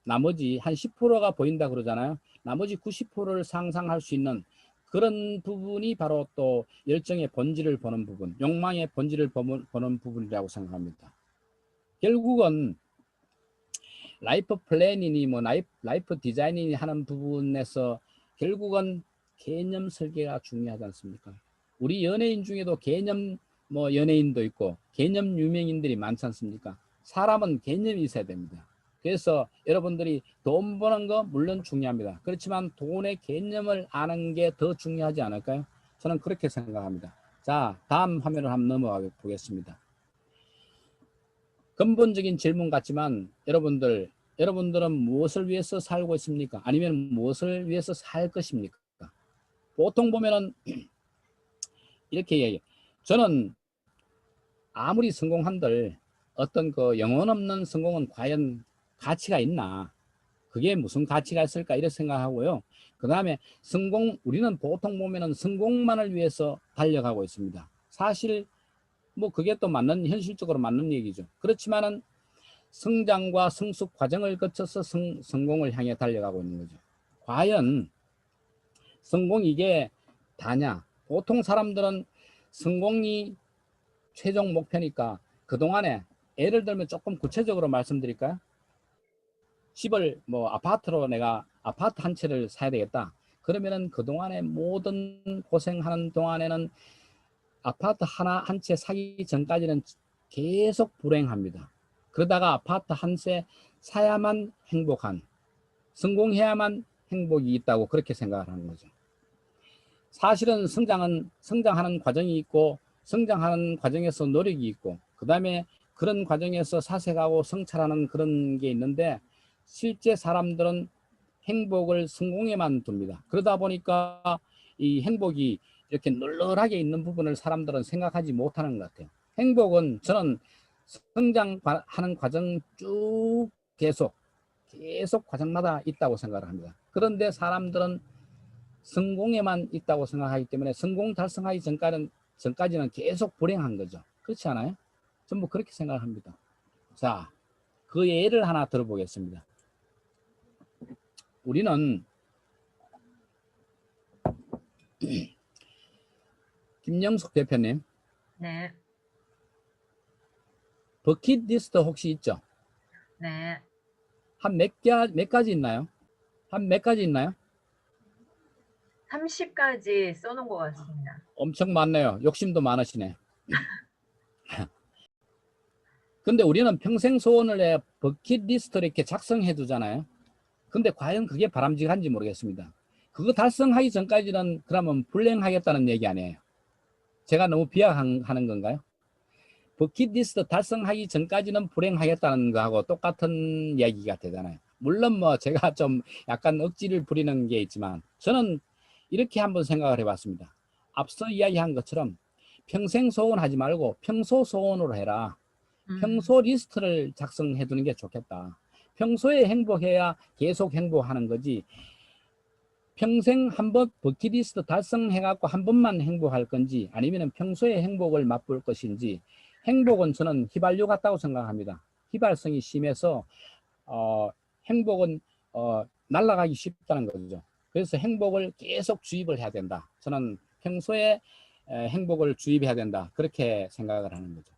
나머지 한 10%가 보인다 그러잖아요. 나머지 90%를 상상할 수 있는 그런 부분이 바로 또 열정의 본질을 보는 부분, 욕망의 본질을 보는 부분이라고 생각합니다. 결국은 라이프 플래닝이 라이프 디자이닝이 하는 부분에서 결국은 개념 설계가 중요하지 않습니까? 우리 연예인 중에도 개념 연예인도 있고 개념 유명인들이 많지 않습니까? 사람은 개념이 있어야 됩니다. 그래서 여러분들이 돈 버는 거 물론 중요합니다. 그렇지만 돈의 개념을 아는 게 더 중요하지 않을까요? 저는 그렇게 생각합니다. 자, 다음 화면을 한번 넘어가 보겠습니다. 근본적인 질문 같지만 여러분들은 무엇을 위해서 살고 있습니까? 아니면 무엇을 위해서 살 것입니까? 보통 보면은 이렇게 얘기해요. 저는 아무리 성공한들 어떤 그 영혼 없는 성공은 과연 가치가 있나? 그게 무슨 가치가 있을까? 이렇게 생각하고요. 그 다음에 우리는 보통 보면은 성공만을 위해서 달려가고 있습니다. 사실 뭐 그게 또 현실적으로 맞는 얘기죠. 그렇지만은 성장과 성숙 과정을 거쳐서 성공을 향해 달려가고 있는 거죠. 과연 성공이 이게 다냐? 보통 사람들은 성공이 최종 목표니까 그동안에 예를 들면 조금 구체적으로 말씀드릴까요? 집을 뭐 아파트로 내가 아파트 한 채를 사야 되겠다. 그러면은 그동안에 모든 고생하는 동안에는 아파트 한 채 사기 전까지는 계속 불행합니다. 그러다가 아파트 한 채 사야만 행복한, 성공해야만 행복이 있다고 그렇게 생각을 하는 거죠. 사실은 성장하는 과정이 있고 성장하는 과정에서 노력이 있고 그 다음에 그런 과정에서 사색하고 성찰하는 그런 게 있는데 실제 사람들은 행복을 성공에만 둡니다. 그러다 보니까 이 행복이 이렇게 널널하게 있는 부분을 사람들은 생각하지 못하는 것 같아요. 행복은 저는 성장하는 과정 쭉 계속 과정마다 있다고 생각을 합니다. 그런데 사람들은 성공에만 있다고 생각하기 때문에 성공 달성하기 전까지는 계속 불행한 거죠. 그렇지 않아요? 전부 그렇게 생각합니다. 자, 그 예를 하나 들어보겠습니다. 우리는 김영숙 대표님, 네. 버킷리스트 혹시 있죠? 네. 한 몇 가지 있나요? 한 몇 가지 있나요? 30까지 써놓은 것 같습니다. 엄청 많네요. 욕심도 많으시네. 근데 우리는 평생 소원을 해 버킷리스트를 이렇게 작성해 두잖아요. 근데 과연 그게 바람직한지 모르겠습니다. 그거 달성하기 전까지는 그러면 불행하겠다는 얘기 아니에요. 제가 너무 비하하는 건가요? 버킷리스트 달성하기 전까지는 불행하겠다는 거하고 똑같은 얘기가 되잖아요. 물론 뭐 제가 좀 약간 억지를 부리는 게 있지만 저는 이렇게 한번 생각을 해봤습니다. 앞서 이야기한 것처럼 평생 소원하지 말고 평소 소원으로 해라. 평소 리스트를 작성해 두는 게 좋겠다. 평소에 행복해야 계속 행복하는 거지. 평생 한번 버킷리스트 달성해갖고 한 번만 행복할 건지 아니면 평소에 행복을 맛볼 것인지 행복은 저는 휘발유 같다고 생각합니다. 휘발성이 심해서 행복은 날아가기 쉽다는 거죠. 그래서 행복을 계속 주입을 해야 된다. 저는 평소에 행복을 주입해야 된다. 그렇게 생각을 하는 거죠.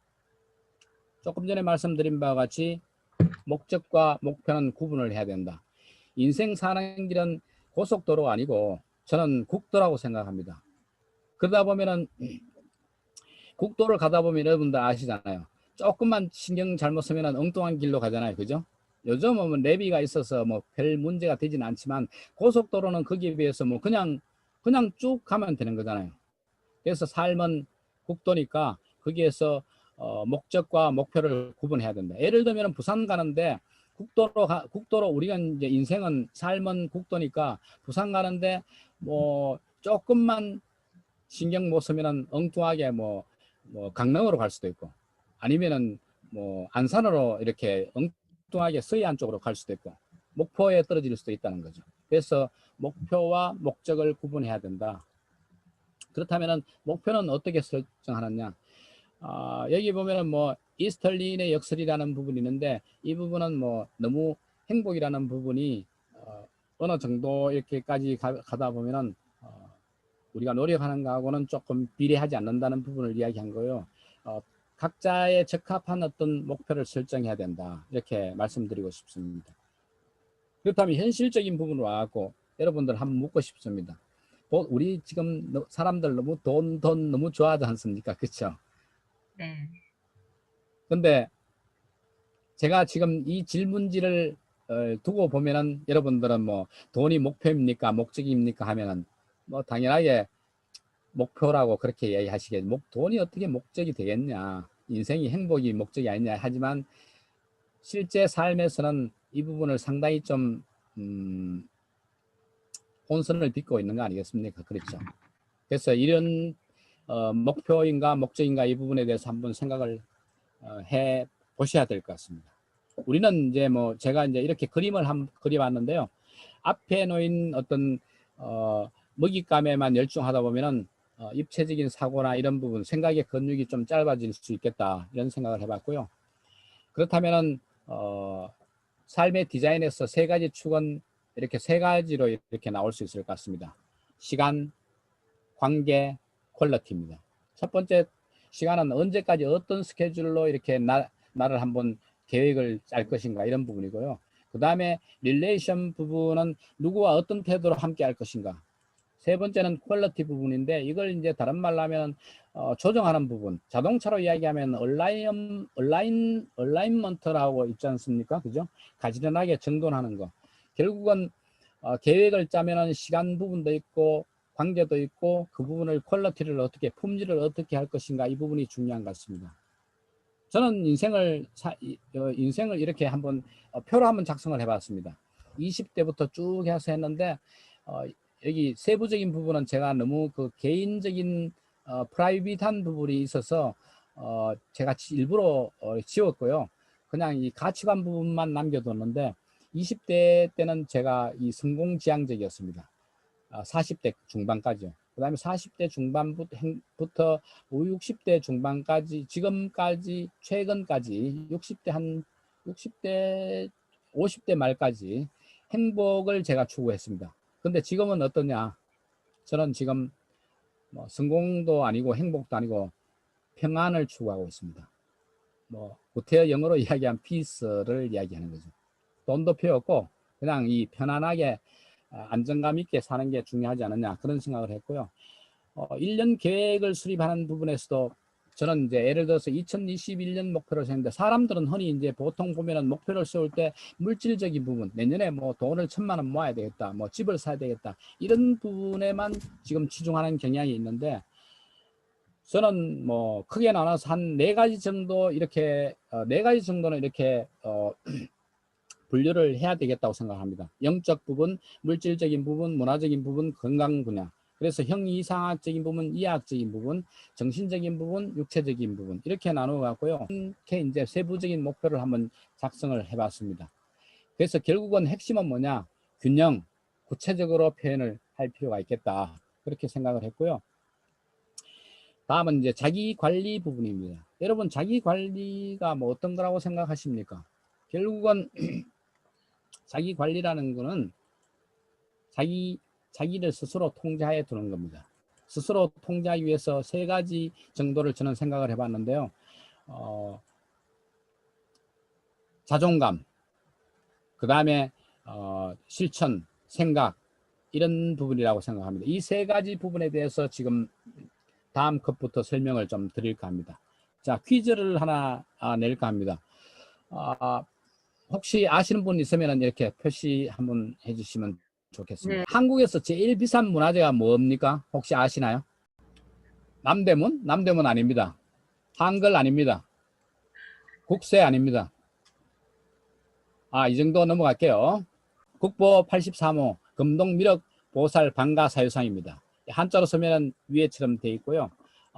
조금 전에 말씀드린 바와 같이 목적과 목표는 구분을 해야 된다. 인생 사는 길은 고속도로가 아니고 저는 국도라고 생각합니다. 그러다 보면은 국도를 가다 보면 여러분들 아시잖아요. 조금만 신경 잘못 쓰면 엉뚱한 길로 가잖아요. 그죠? 요즘은 내비가 있어서 뭐 별 문제가 되진 않지만 고속도로는 거기에 비해서 뭐 그냥 쭉 가면 되는 거잖아요. 그래서 삶은 국도니까 거기에서 목적과 목표를 구분해야 된다. 예를 들면 부산 가는데 국도로 우리가 이제 인생은 삶은 국도니까 부산 가는데 뭐 조금만 신경 못 쓰면은 엉뚱하게 뭐 강릉으로 갈 수도 있고 아니면은 뭐 안산으로 이렇게 엉뚱하게 서해안 쪽으로 갈 수도 있고 목포에 떨어질 수도 있다는 거죠. 그래서 목표와 목적을 구분해야 된다. 그렇다면은 목표는 어떻게 설정하느냐? 여기 보면은 뭐 이스털린의 역설이라는 부분이 있는데 이 부분은 뭐 너무 행복이라는 부분이 어느 정도 이렇게까지 가다 보면은 우리가 노력하는 거하고는 조금 비례하지 않는다는 부분을 이야기한 거요. 각자의 적합한 어떤 목표를 설정해야 된다. 이렇게 말씀드리고 싶습니다. 그렇다면 현실적인 부분으로 와갖고 여러분들 한번 묻고 싶습니다. 우리 지금 사람들 너무 돈 너무 좋아하지 않습니까? 그렇죠? 네. 근데 제가 지금 이 질문지를 두고 보면은 여러분들은 뭐 돈이 목표입니까? 목적입니까? 하면은 뭐 당연하게 목표라고 그렇게 이야기하시겠죠. 돈이 어떻게 목적이 되겠냐. 인생이 행복이 목적이 아니냐. 하지만 실제 삶에서는 이 부분을 상당히 좀 혼선을 빚고 있는 거 아니겠습니까? 그렇죠. 그래서 이런 목표인가 목적인가 이 부분에 대해서 한번 생각을 해 보셔야 될 것 같습니다. 우리는 이제 뭐 제가 이제 이렇게 그림을 그려봤는데요. 앞에 놓인 어떤 먹잇감에만 열중하다 보면은 입체적인 사고나 이런 부분, 생각의 근육이 좀 짧아질 수 있겠다 이런 생각을 해봤고요. 그렇다면은 삶의 디자인에서 세 가지 축은 이렇게 세 가지로 이렇게 나올 수 있을 것 같습니다. 시간, 관계, 퀄리티입니다. 첫 번째 시간은 언제까지 어떤 스케줄로 이렇게 나를 한번 계획을 짤 것인가 이런 부분이고요. 그 다음에 릴레이션 부분은 누구와 어떤 태도로 함께 할 것인가. 세 번째는 퀄리티 부분인데 이걸 이제 다른 말로 하면 조정하는 부분. 자동차로 이야기하면 얼라인먼트라고 있지 않습니까? 그죠? 가지런하게 정돈하는 거. 결국은 계획을 짜면은 시간 부분도 있고 관계도 있고 그 부분을 퀄리티를 어떻게 품질을 어떻게 할 것인가 이 부분이 중요한 것 같습니다. 저는 인생을 이렇게 한번 표로 한번 작성을 해봤습니다. 20대부터 쭉 해서 했는데 여기 세부적인 부분은 제가 너무 그 개인적인 프라이빗한 부분이 있어서 제가 일부러 지웠고요. 그냥 이 가치관 부분만 남겨뒀는데 20대 때는 제가 이 성공지향적이었습니다. 40대 중반까지요. 그 다음에 40대 중반부터 60대 중반까지 지금까지 최근까지 60대 50대 말까지 행복을 제가 추구했습니다. 근데 지금은 어떠냐? 저는 지금 뭐 성공도 아니고 행복도 아니고 평안을 추구하고 있습니다. 뭐 구태여 영어로 이야기한 피스를 이야기하는 거죠. 돈도 필요 없고 그냥 이 편안하게 안정감 있게 사는 게 중요하지 않느냐 그런 생각을 했고요. 1년 계획을 수립하는 부분에서도 저는 이제 예를 들어서 2021년 목표를 세웠는데 사람들은 흔히 이제 보통 보면은 목표를 세울 때 물질적인 부분, 내년에 뭐 돈을 1,000만 원 모아야 되겠다, 뭐 집을 사야 되겠다 이런 부분에만 지금 치중하는 경향이 있는데 저는 뭐 크게 나눠서 한 4가지 정도 이렇게 4가지 정도는 이렇게 분류를 해야 되겠다고 생각합니다. 영적 부분, 물질적인 부분, 문화적인 부분, 건강 분야. 그래서 형이상학적인 부분, 이하학적인 부분, 정신적인 부분, 육체적인 부분 이렇게 나누어 갖고요. 이렇게 이제 세부적인 목표를 한번 작성을 해봤습니다. 그래서 결국은 핵심은 뭐냐? 균형, 구체적으로 표현을 할 필요가 있겠다. 그렇게 생각을 했고요. 다음은 이제 자기 관리 부분입니다. 여러분 자기 관리가 뭐 어떤 거라고 생각하십니까? 결국은 자기 관리라는 거는 자기를 스스로 통제하에 두는 겁니다. 스스로 통제하기 위해서 3가지 정도를 저는 생각을 해봤는데요. 자존감, 그 다음에 실천, 생각 이런 부분이라고 생각합니다. 이 3가지 부분에 대해서 지금 다음 컷부터 설명을 좀 드릴까 합니다. 자, 퀴즈를 하나 낼까 합니다. 혹시 아시는 분 있으면 이렇게 표시 한번 해주시면 좋겠습니다. 네. 한국에서 제일 비싼 문화재가 뭡니까? 혹시 아시나요? 남대문? 남대문 아닙니다. 한글 아닙니다. 국세 아닙니다. 이 정도 넘어갈게요. 국보 83호 금동미륵 보살 방가 사유상입니다. 한자로 쓰면 위에처럼 되어 있고요.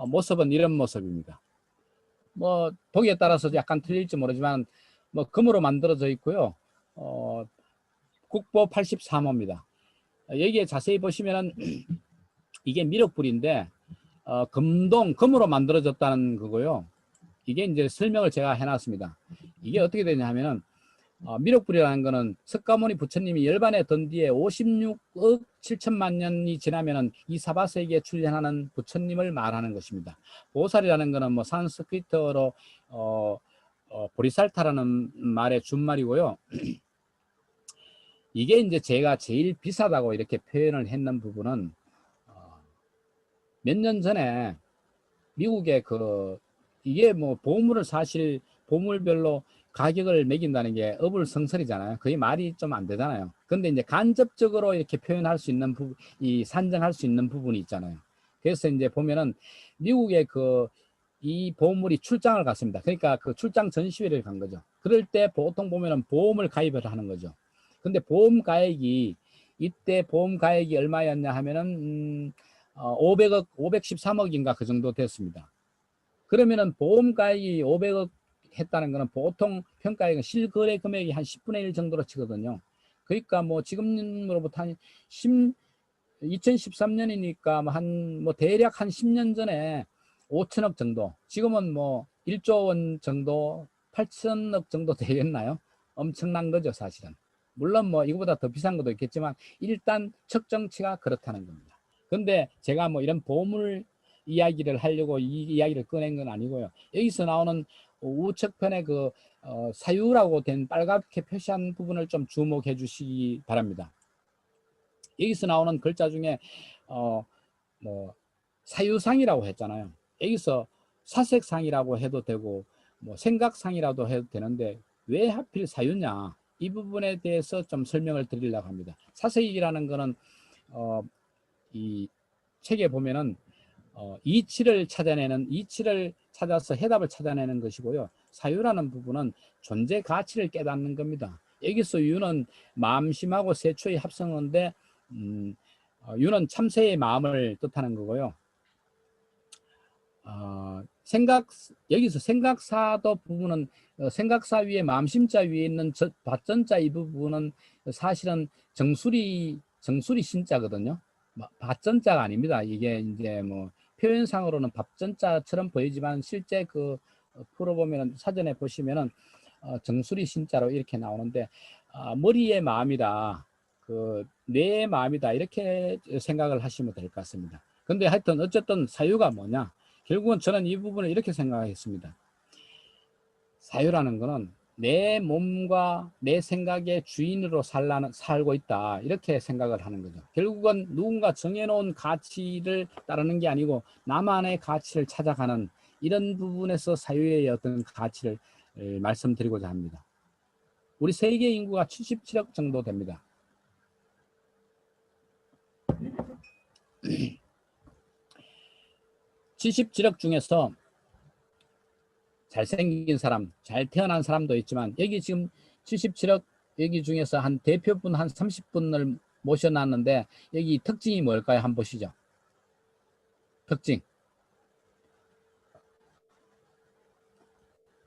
모습은 이런 모습입니다. 뭐 보기에 따라서 약간 틀릴지 모르지만 뭐 금으로 만들어져 있고요. 국보 83호입니다. 여기에 자세히 보시면은 이게 미륵불인데 금으로 만들어졌다는 거고요. 이게 이제 설명을 제가 해놨습니다. 이게 어떻게 되냐 하면은 미륵불이라는 거는 석가모니 부처님이 열반에 든 뒤에 56억 7천만 년이 지나면은 이 사바세계에 출현하는 부처님을 말하는 것입니다. 보살이라는 거는 뭐 산스크리트어로 보리살타라는 말의 준말이고요. 이게 이제 제가 제일 비싸다고 이렇게 표현을 했는 부분은 몇 년 전에 미국의 이게 뭐 보물을 사실 보물별로 가격을 매긴다는 게 어불성설이잖아요. 거의 말이 좀 안 되잖아요. 근데 이제 간접적으로 이렇게 표현할 수 있는 산정할 수 있는 부분이 있잖아요. 그래서 이제 보면은 미국의 이 보물이 출장을 갔습니다. 그러니까 그 출장 전시회를 간 거죠. 그럴 때 보통 보면은 보험을 가입을 하는 거죠. 근데 이때 보험 가액이 얼마였냐 하면은 500억, 513억인가 그 정도 됐습니다. 그러면은 보험 가액이 500억, 했다는 것은 보통 평가액은 실거래 금액이 한 10분의 1 정도로 치거든요. 그러니까 뭐 지금으로부터 한 2013년이니까 한 대략 한 10년 전에 5천억 정도, 지금은 뭐 1조 원 정도, 8천억 정도 되겠나요? 엄청난 거죠, 사실은. 물론 뭐 이거보다 더 비싼 것도 있겠지만 일단 측정치가 그렇다는 겁니다. 근데 제가 뭐 이런 보물 이야기를 하려고 이 이야기를 꺼낸 건 아니고요. 여기서 나오는 우측편에 그 사유라고 된 빨갛게 표시한 부분을 좀 주목해 주시기 바랍니다. 여기서 나오는 글자 중에 뭐 사유상이라고 했잖아요. 여기서 사색상이라고 해도 되고 뭐 생각상이라도 해도 되는데 왜 하필 사유냐, 이 부분에 대해서 좀 설명을 드리려고 합니다. 사색이라는 거는 이 책에 보면은 이치를 찾아서 해답을 찾아내는 것이고요. 사유라는 부분은 존재 가치를 깨닫는 겁니다. 여기서 유는 마음심하고 세초의 합성어인데 유는 참새의 마음을 뜻하는 거고요. 여기서 생각사도 부분은 생각사 위에 마음심자 위에 있는 밭전자 이 부분은 사실은 정수리 신자거든요. 밭전자가 아닙니다. 이게 이제 뭐 표현상으로는 밥전자처럼 보이지만 실제 그 풀어보면 사전에 보시면은 정수리 신자로 이렇게 나오는데 머리의 마음이다, 그 뇌의 마음이다, 이렇게 생각을 하시면 될 것 같습니다. 근데 하여튼 어쨌든 사유가 뭐냐, 결국은 저는 이 부분을 이렇게 생각했습니다. 사유라는 거는 내 몸과 내 생각의 주인으로 살고 있다, 이렇게 생각을 하는 거죠. 결국은 누군가 정해놓은 가치를 따르는 게 아니고 나만의 가치를 찾아가는, 이런 부분에서 사유의 어떤 가치를 말씀드리고자 합니다. 우리 세계 인구가 77억 정도 됩니다. (77억) 중에서 잘생긴 사람, 잘 태어난 사람도 있지만 여기 지금 77억 여기 중에서 한 대표분 한 30분을 모셔놨는데 여기 특징이 뭘까요? 한번 보시죠. 특징.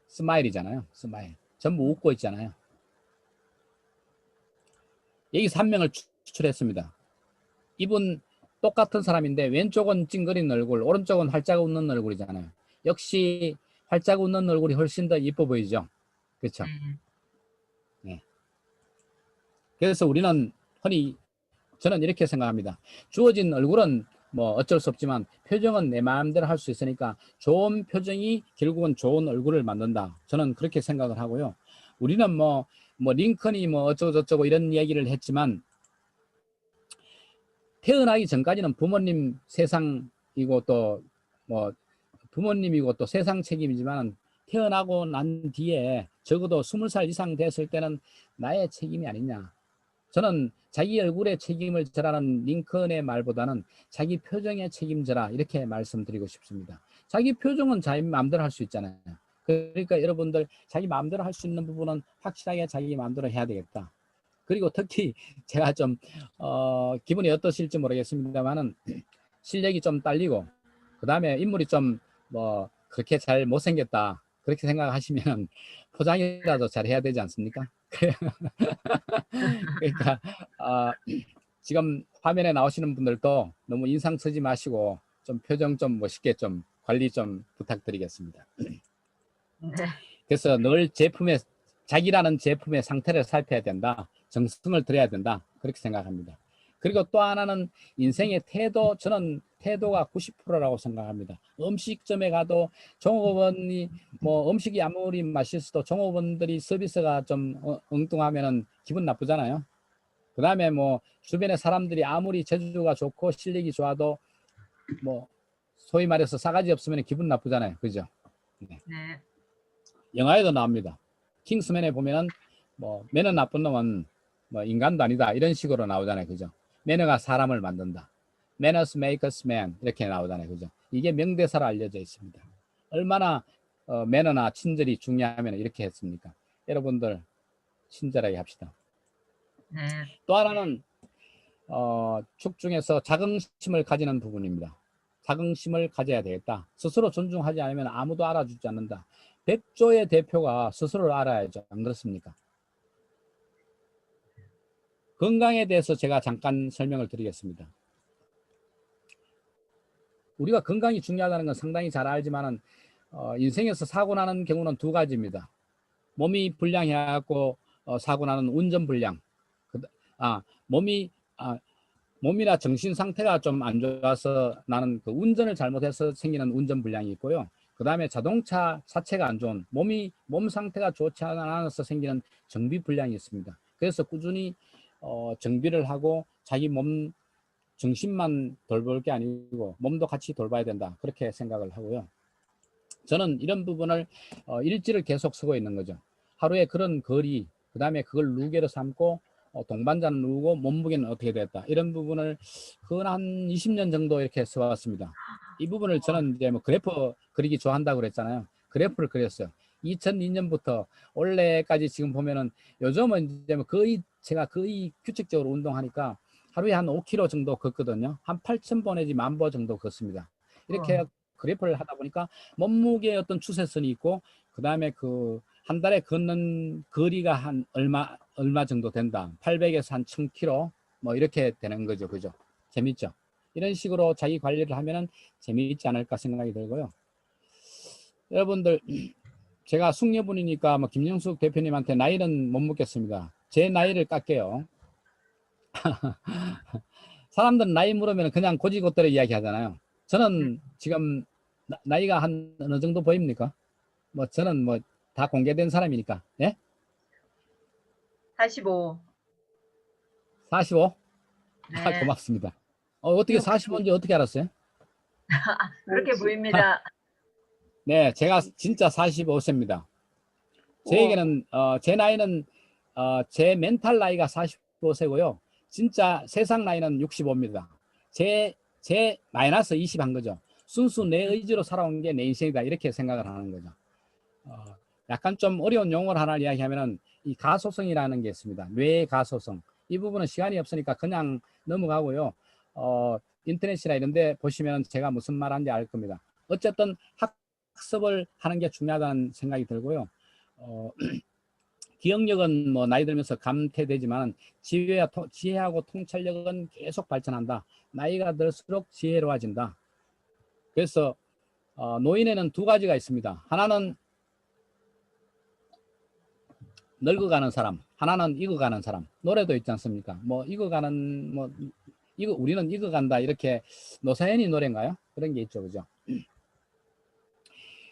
스마일이잖아요. 스마일. 전부 웃고 있잖아요. 여기서 한 명을 추출했습니다. 이분 똑같은 사람인데 왼쪽은 찡그린 얼굴, 오른쪽은 활짝 웃는 얼굴이잖아요. 역시 활짝 웃는 얼굴이 훨씬 더 예뻐 보이죠. 그렇죠? 네. 그래서 우리는 흔히, 저는 이렇게 생각합니다. 주어진 얼굴은 뭐 어쩔 수 없지만 표정은 내 마음대로 할 수 있으니까 좋은 표정이 결국은 좋은 얼굴을 만든다, 저는 그렇게 생각을 하고요. 우리는 뭐 링컨이 뭐 어쩌고저쩌고 이런 얘기를 했지만 태어나기 전까지는 부모님 세상이고 또 뭐 부모님이고 또 세상 책임이지만 태어나고 난 뒤에 적어도 20살 이상 됐을 때는 나의 책임이 아니냐. 저는 자기 얼굴에 책임을 져라는 링컨의 말보다는 자기 표정에 책임져라, 이렇게 말씀드리고 싶습니다. 자기 표정은 자기 마음대로 할 수 있잖아요. 그러니까 여러분들 자기 마음대로 할 수 있는 부분은 확실하게 자기 마음대로 해야 되겠다. 그리고 특히 제가 좀 기분이 어떠실지 모르겠습니다만은 실력이 좀 딸리고 그 다음에 인물이 좀 뭐 그렇게 잘 못생겼다, 그렇게 생각하시면 포장이라도 잘 해야 되지 않습니까? 그러니까 지금 화면에 나오시는 분들도 너무 인상 쓰지 마시고 좀 표정 좀 멋있게 좀 관리 좀 부탁드리겠습니다. 그래서 늘 자기라는 제품의 상태를 살펴야 된다, 정성을 들여야 된다, 그렇게 생각합니다. 그리고 또 하나는 인생의 태도, 저는 태도가 90%라고 생각합니다. 음식점에 가도 종업원이 뭐 음식이 아무리 맛있어도 종업원들이 서비스가 좀 엉뚱하면은 기분 나쁘잖아요. 그 다음에 뭐 주변의 사람들이 아무리 재주가 좋고 실력이 좋아도 뭐 소위 말해서 싸가지 없으면 기분 나쁘잖아요. 그죠? 네. 네. 영화에도 나옵니다. 킹스맨에 보면은 뭐 매너 나쁜 놈은 뭐 인간도 아니다, 이런 식으로 나오잖아요. 그죠? 매너가 사람을 만든다. Manners make us man, 이렇게 나오잖아요. 그죠? 이게 명대사로 알려져 있습니다. 얼마나 매너나 친절이 중요하면 이렇게 했습니까? 여러분들 친절하게 합시다. 네. 또 하나는 축 중에서 자긍심을 가지는 부분입니다. 자긍심을 가져야 되겠다. 스스로 존중하지 않으면 아무도 알아주지 않는다. 백조의 대표가 스스로를 알아야죠. 안 그렇습니까? 건강에 대해서 제가 잠깐 설명을 드리겠습니다. 우리가 건강이 중요하다는 건 상당히 잘 알지만은 인생에서 사고 나는 경우는 두 가지입니다. 몸이 불량해갖고 사고 나는 운전 불량. 몸이 몸이나 정신 상태가 좀 안 좋아서 나는 그 운전을 잘못해서 생기는 운전 불량이 있고요. 그 다음에 자동차 자체가 안 좋은 몸 상태가 좋지 않아서 생기는 정비 불량이 있습니다. 그래서 꾸준히 정비를 하고 자기 몸 정신만 돌볼 게 아니고 몸도 같이 돌봐야 된다. 그렇게 생각을 하고요. 저는 이런 부분을 일지를 계속 쓰고 있는 거죠. 하루에 그런 거리, 그 다음에 그걸 루게로 삼고 동반자는 누구고 몸무게는 어떻게 됐다. 이런 부분을 한 20년 정도 이렇게 써왔습니다. 이 부분을 저는 이제 뭐 그래프 그리기 좋아한다고 그랬잖아요. 그래프를 그렸어요. 2002년부터 올해까지 지금 보면은 요즘은 이제 뭐 제가 거의 규칙적으로 운동하니까 하루에 한 5km 정도 걷거든요. 한 8,000보 내지 10,000보 정도 걷습니다. 이렇게 그래프를 하다 보니까 몸무게의 어떤 추세선이 있고, 그 다음에 한 달에 걷는 거리가 한 얼마 정도 된다. 800에서 한 1000km 뭐 이렇게 되는 거죠. 그죠? 재밌죠? 이런 식으로 자기 관리를 하면은 재미있지 않을까 생각이 들고요. 여러분들, 제가 숙녀분이니까 뭐 김영숙 대표님한테 나이는 못 묻겠습니다. 제 나이를 깎게요. 사람들은 나이 물으면 그냥 고지고대로 이야기하잖아요. 저는 지금 나이가 한 어느 정도 보입니까? 뭐 저는 뭐 다 공개된 사람이니까. 예? 45. 45? 아, 네. 고맙습니다. 어떻게 45인지 어떻게 알았어요? 그렇게 보입니다. 네, 제가 진짜 45세입니다. 제에게는 제 나이는 제 멘탈 나이가 45세고요. 진짜 세상 나이는 65입니다. 제 마이너스 20 한 거죠. 순수 내 의지로 살아온 게 내 인생이다. 이렇게 생각을 하는 거죠. 약간 좀 어려운 용어를 하나 이야기하면은 이 가소성이라는 게 있습니다. 뇌의 가소성. 이 부분은 시간이 없으니까 그냥 넘어가고요. 인터넷이나 이런 데 보시면 제가 무슨 말 하는지 알 겁니다. 어쨌든 학습을 하는 게 중요하다는 생각이 들고요. 기억력은 뭐 나이 들면서 감퇴되지만 지혜하고 통찰력은 계속 발전한다. 나이가 들수록 지혜로워진다. 그래서 노인에는 두 가지가 있습니다. 하나는 늙어가는 사람, 하나는 익어가는 사람. 노래도 있지 않습니까? 뭐 익어가는 우리는 익어간다 이렇게 노사연이 노래인가요? 그런 게 있죠, 그죠?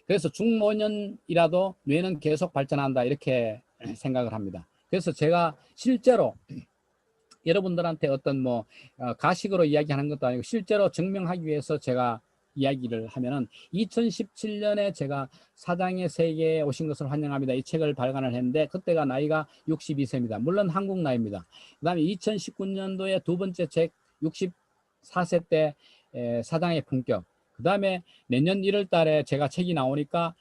그래서 중노년이라도 뇌는 계속 발전한다 이렇게 생각을 합니다. 그래서 제가 실제로 여러분들한테 어떤 가식으로 이야기하는 것도 아니고 실제로 증명하기 위해서 제가 이야기를 하면은 2017년에 제가 사장의 세계에 오신 것을 환영합니다. 이 책을 발간을 했는데 그때가 나이가 62세입니다. 물론 한국 나이입니다. 그 다음에 2019년도에 두 번째 책 64세 때 사장의 품격. 그 다음에 내년 1월 달에 제가 책이 나오니까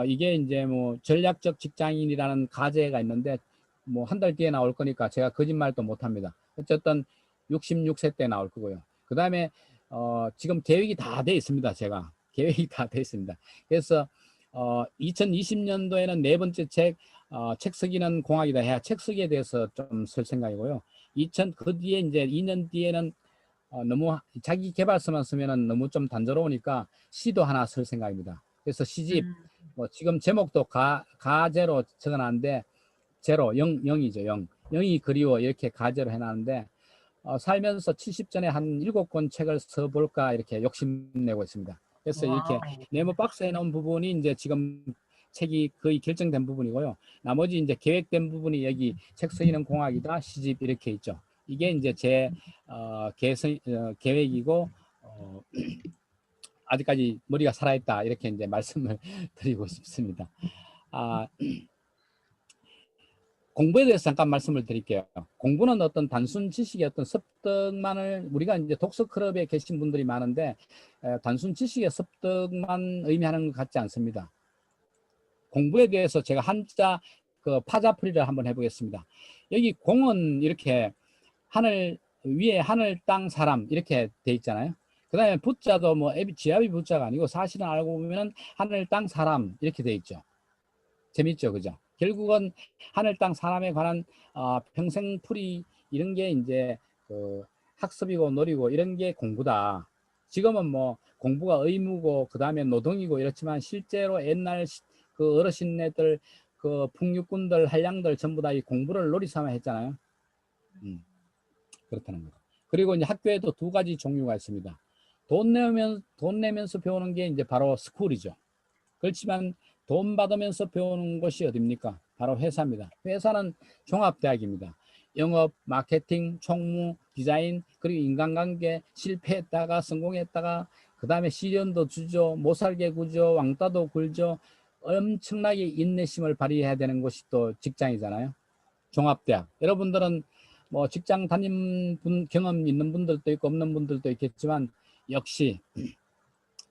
이게 이제 뭐 전략적 직장인이라는 과제가 있는데 뭐 한 달 뒤에 나올 거니까 제가 거짓말도 못 합니다. 어쨌든 66세 때 나올 거고요. 그 다음에 지금 계획이 다 돼 있습니다. 제가 계획이 다 돼 있습니다. 그래서 2020년도에는 네 번째 책 쓰기는 공학이다 해야 책 쓰기에 대해서 좀 쓸 생각이고요. 그 뒤에 이제 2년 뒤에는 너무 자기 개발서만 쓰면은 너무 좀 단조로우니까 시도 하나 쓸 생각입니다. 그래서 시집 뭐 지금 제목도 가제로 적어놨는데 제로 영이죠. 영이 그리워 이렇게 가제로 해놨는데 살면서 70전에 한 7권 책을 써볼까 이렇게 욕심내고 있습니다. 그래서 이렇게 네모 박스에 넣은 부분이 이제 지금 책이 거의 결정된 부분이고요. 나머지 이제 계획된 부분이 여기 책 쓰이는 공학이다 시집 이렇게 있죠. 이게 이제 제 계획이고 아직까지 머리가 살아있다 이렇게 이제 말씀을 드리고 싶습니다. 공부에 대해서 잠깐 말씀을 드릴게요. 공부는 어떤 단순 지식의 어떤 습득만을 우리가 이제 독서 클럽에 계신 분들이 많은데 단순 지식의 습득만 의미하는 것 같지 않습니다. 공부에 대해서 제가 한자 파자풀이를 한번 해보겠습니다. 여기 공은 이렇게 하늘 위에 하늘 땅 사람 이렇게 돼 있잖아요. 그 다음에 부자도 뭐 지아비 부자가 아니고 사실은 알고 보면 하늘 땅 사람 이렇게 돼 있죠. 재밌죠, 그죠? 결국은 하늘 땅 사람에 관한 평생풀이 이런 게 이제 그 학습이고 놀이고 이런 게 공부다. 지금은 뭐 공부가 의무고 그 다음에 노동이고 이렇지만 실제로 옛날 그 어르신네들 그 풍류꾼들 한량들 전부 다 이 공부를 놀이 삼아 했잖아요. 그렇다는 거죠. 그리고 이제 학교에도 두 가지 종류가 있습니다. 돈 내면서 배우는 게 이제 바로 스쿨이죠. 그렇지만 돈 받으면서 배우는 것이 어딥니까? 바로 회사입니다. 회사는 종합대학입니다. 영업, 마케팅, 총무, 디자인, 그리고 인간관계, 실패했다가 성공했다가 그 다음에 시련도 주죠. 못살게 구죠. 왕따도 굴죠. 엄청나게 인내심을 발휘해야 되는 것이 또 직장이잖아요. 종합대학. 여러분들은 뭐 직장 다닌 경험 있는 분들도 있고 없는 분들도 있겠지만 역시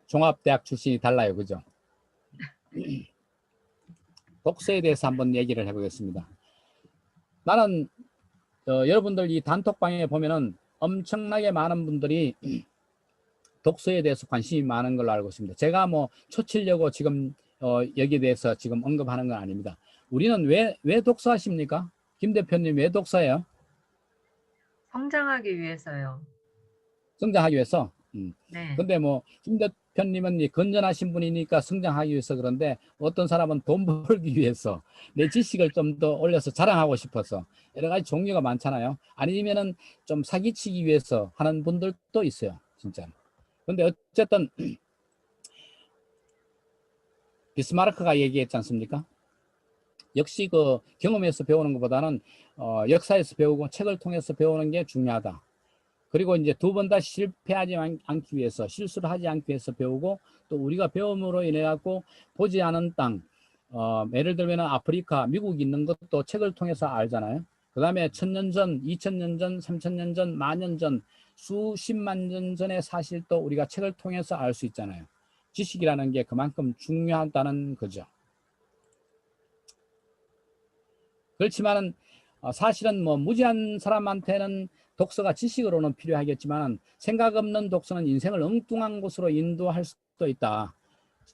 종합대학 출신이 달라요. 그죠? 독서에 대해서 한번 얘기를 해보겠습니다. 나는 여러분들 이 단톡방에 보면은 엄청나게 많은 분들이 독서에 대해서 관심이 많은 걸로 알고 있습니다. 제가 뭐 초치려고 지금 여기에 대해서 지금 언급하는 건 아닙니다. 우리는 왜 독서하십니까? 김 대표님 왜 독서해요? 성장하기 위해서요. 성장하기 위해서. 네. 근데 뭐 김 대표님은 건전하신 분이니까 성장하기 위해서 그런데 어떤 사람은 돈 벌기 위해서 내 지식을 좀 더 올려서 자랑하고 싶어서 여러 가지 종류가 많잖아요. 아니면은 좀 사기치기 위해서 하는 분들도 있어요. 진짜. 근데 어쨌든 비스마르크가 얘기했지 않습니까? 역시 그 경험에서 배우는 것보다는 역사에서 배우고 책을 통해서 배우는 게 중요하다. 그리고 이제 두 번 다 실패하지 않기 위해서, 실수를 하지 않기 위해서 배우고, 또 우리가 배움으로 인해 갖고 보지 않은 땅, 예를 들면 아프리카, 미국 있는 것도 책을 통해서 알잖아요. 그 다음에 1000년 전, 2000년 전, 3000년 전, 만년 전, 수십만 년 전의 사실도 우리가 책을 통해서 알 수 있잖아요. 지식이라는 게 그만큼 중요하다는 거죠. 그렇지만은 사실은 뭐 무지한 사람한테는 독서가 지식으로는 필요하겠지만 생각 없는 독서는 인생을 엉뚱한 곳으로 인도할 수도 있다.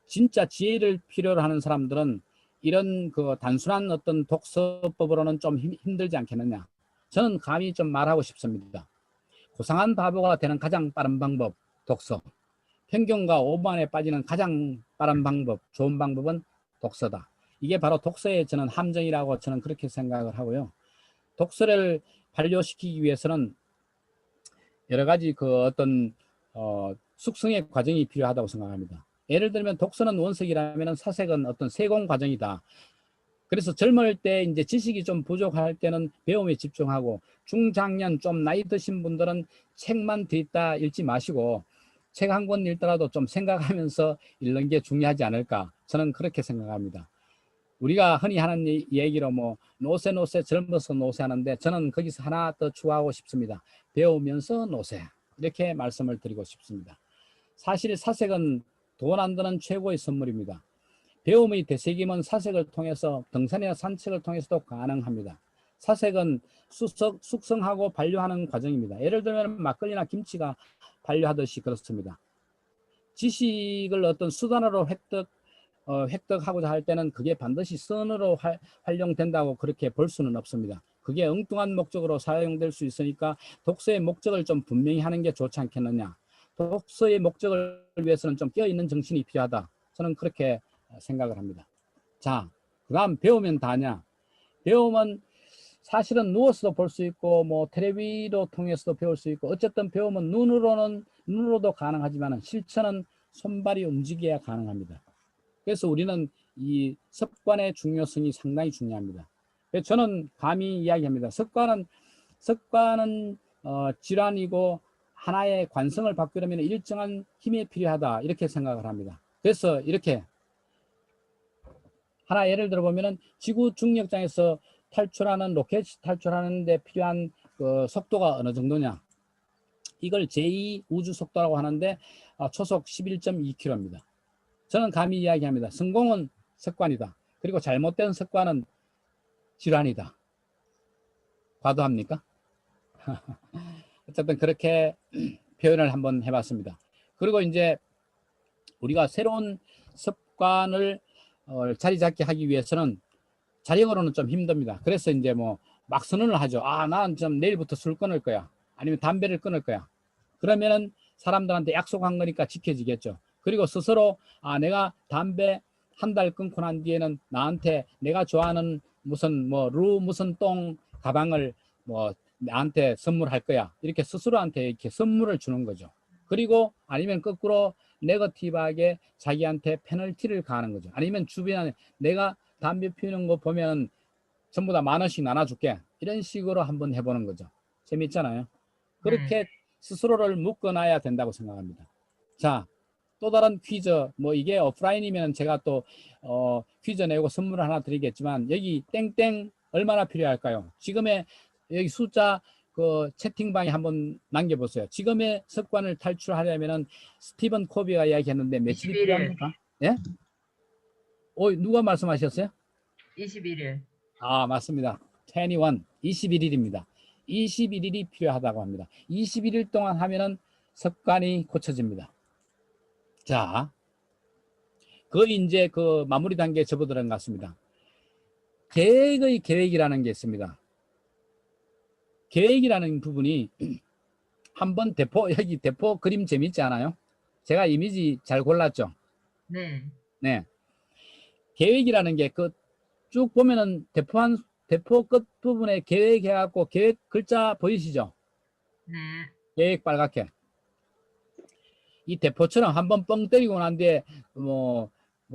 진짜 지혜를 필요로 하는 사람들은 이런 그 단순한 어떤 독서법으로는 좀 힘들지 않겠느냐. 저는 감히 좀 말하고 싶습니다. 고상한 바보가 되는 가장 빠른 방법, 독서. 편견과 오만에 빠지는 가장 빠른 방법, 좋은 방법은 독서다. 이게 바로 독서의 저는 함정이라고 저는 그렇게 생각을 하고요. 독서를 반려시키기 위해서는 여러 가지 그 어떤 숙성의 과정이 필요하다고 생각합니다. 예를 들면 독서는 원석이라면 사색은 어떤 세공 과정이다. 그래서 젊을 때 이제 지식이 좀 부족할 때는 배움에 집중하고 중장년 좀 나이 드신 분들은 책만 뒤있다 읽지 마시고 책 한 권 읽더라도 좀 생각하면서 읽는 게 중요하지 않을까 저는 그렇게 생각합니다. 우리가 흔히 하는 얘기로 뭐 노세 젊어서 노세하는데 저는 거기서 하나 더 추가하고 싶습니다. 배우면서 노세 이렇게 말씀을 드리고 싶습니다. 사실 사색은 돈 안 드는 최고의 선물입니다. 배움의 되새김은 사색을 통해서 등산이나 산책을 통해서도 가능합니다. 사색은 숙성하고 반려하는 과정입니다. 예를 들면 막걸리나 김치가 반려하듯이 그렇습니다. 지식을 어떤 수단으로 획득하고자 할 때는 그게 반드시 선으로 활용된다고 그렇게 볼 수는 없습니다. 그게 엉뚱한 목적으로 사용될 수 있으니까 독서의 목적을 좀 분명히 하는 게 좋지 않겠느냐. 독서의 목적을 위해서는 좀 깨어있는 정신이 필요하다. 저는 그렇게 생각을 합니다. 자, 그 다음 배우면 다냐. 배움은 사실은 누워서도 볼 수 있고 뭐 텔레비로 통해서도 배울 수 있고 어쨌든 배움은 눈으로도 가능하지만 실천은 손발이 움직여야 가능합니다. 그래서 우리는 이 습관의 중요성이 상당히 중요합니다. 그래서 저는 감히 이야기합니다. 습관은 질환이고 하나의 관성을 바꾸려면 일정한 힘이 필요하다 이렇게 생각을 합니다. 그래서 이렇게 하나 예를 들어 보면은 지구 중력장에서 탈출하는 로켓이 탈출하는 데 필요한 그 속도가 어느 정도냐. 이걸 제2 우주 속도라고 하는데 초속 11.2km입니다. 저는 감히 이야기합니다. 성공은 습관이다. 그리고 잘못된 습관은 질환이다. 과도합니까? 어쨌든 그렇게 표현을 한번 해봤습니다. 그리고 이제 우리가 새로운 습관을 자리 잡게 하기 위해서는 자력으로는 좀 힘듭니다. 그래서 이제 뭐 막 선언을 하죠. 아, 난 좀 내일부터 술 끊을 거야. 아니면 담배를 끊을 거야. 그러면은 사람들한테 약속한 거니까 지켜지겠죠. 그리고 스스로 아, 내가 담배 한 달 끊고 난 뒤에는 나한테 내가 좋아하는 무슨 뭐 무슨 똥 가방을 뭐 나한테 선물할 거야. 이렇게 스스로한테 이렇게 선물을 주는 거죠. 그리고 아니면 거꾸로 네거티브하게 자기한테 페널티를 가하는 거죠. 아니면 주변에 내가 담배 피우는 거 보면 전부 다 10,000원씩 나눠줄게. 이런 식으로 한번 해보는 거죠. 재밌잖아요. 그렇게 스스로를 묶어놔야 된다고 생각합니다. 자, 또 다른 퀴즈, 뭐 이게 오프라인이면 제가 또 퀴즈 내고 선물을 하나 드리겠지만 여기 땡땡 얼마나 필요할까요? 지금의 여기 숫자 그 채팅방에 한번 남겨보세요. 지금의 습관을 탈출하려면은 스티븐 코비가 이야기했는데 며칠이 21일. 필요합니까? 예? 누가 말씀하셨어요? 21일. 아, 맞습니다. 21, 21일입니다. 21일이 필요하다고 합니다. 21일 동안 하면은 습관이 고쳐집니다. 자, 거의 이제 그 마무리 단계에 접어들은 것 같습니다. 계획의 계획이라는 게 있습니다. 계획이라는 부분이 한번 여기 대포 그림 재밌지 않아요? 제가 이미지 잘 골랐죠? 네. 네. 계획이라는 게 그 쭉 보면은 대포 끝 부분에 계획해갖고 계획 글자 보이시죠? 네. 계획 빨갛게. 이 대포처럼 한번 뻥 때리고 난 뒤에 뭐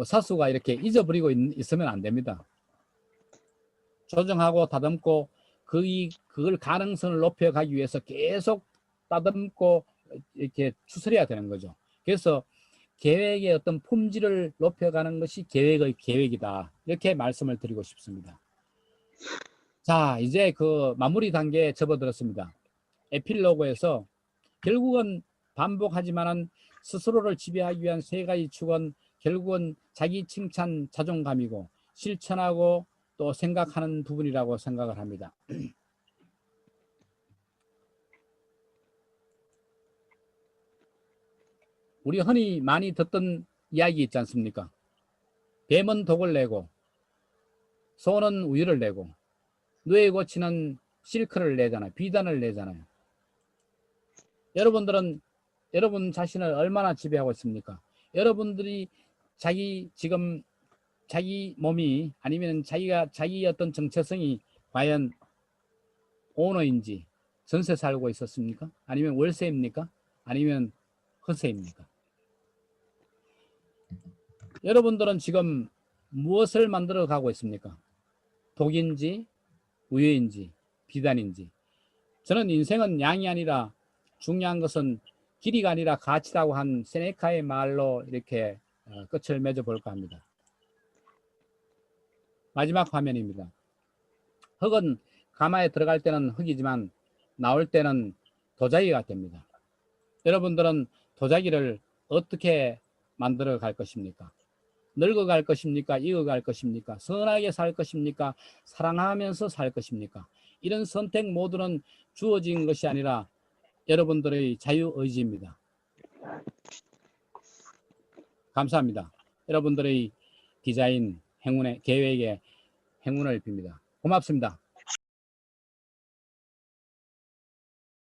사수가 이렇게 잊어버리고 있으면 안 됩니다. 조정하고 다듬고 그걸 가능성을 높여가기 위해서 계속 다듬고 이렇게 추스려야 되는 거죠. 그래서 계획의 어떤 품질을 높여가는 것이 계획의 계획이다. 이렇게 말씀을 드리고 싶습니다. 자, 이제 그 마무리 단계에 접어들었습니다. 에필로그에서 결국은 반복하지만은 스스로를 지배하기 위한 세 가지 축은 결국은 자기 칭찬, 자존감이고 실천하고 또 생각하는 부분이라고 생각을 합니다. 우리 흔히 많이 듣던 이야기 있지 않습니까? 뱀은 독을 내고 소는 우유를 내고 뇌에 고치는 실크를 내잖아요. 비단을 내잖아요. 여러분들은 여러분 자신을 얼마나 지배하고 있습니까? 여러분들이 지금 자기 몸이 아니면 자기 어떤 정체성이 과연 오너인지 전세 살고 있었습니까? 아니면 월세입니까? 아니면 허세입니까? 여러분들은 지금 무엇을 만들어 가고 있습니까? 독인지 우유인지 비단인지. 저는 인생은 양이 아니라 중요한 것은 길이가 아니라 가치라고 한 세네카의 말로 이렇게 끝을 맺어 볼까 합니다. 마지막 화면입니다. 흙은 가마에 들어갈 때는 흙이지만 나올 때는 도자기가 됩니다. 여러분들은 도자기를 어떻게 만들어 갈 것입니까? 늙어갈 것입니까? 익어갈 것입니까? 선하게 살 것입니까? 사랑하면서 살 것입니까? 이런 선택 모두는 주어진 것이 아니라 여러분들의 자유의지입니다. 감사합니다. 여러분들의 디자인 행운의 계획에 행운을 빕니다. 고맙습니다.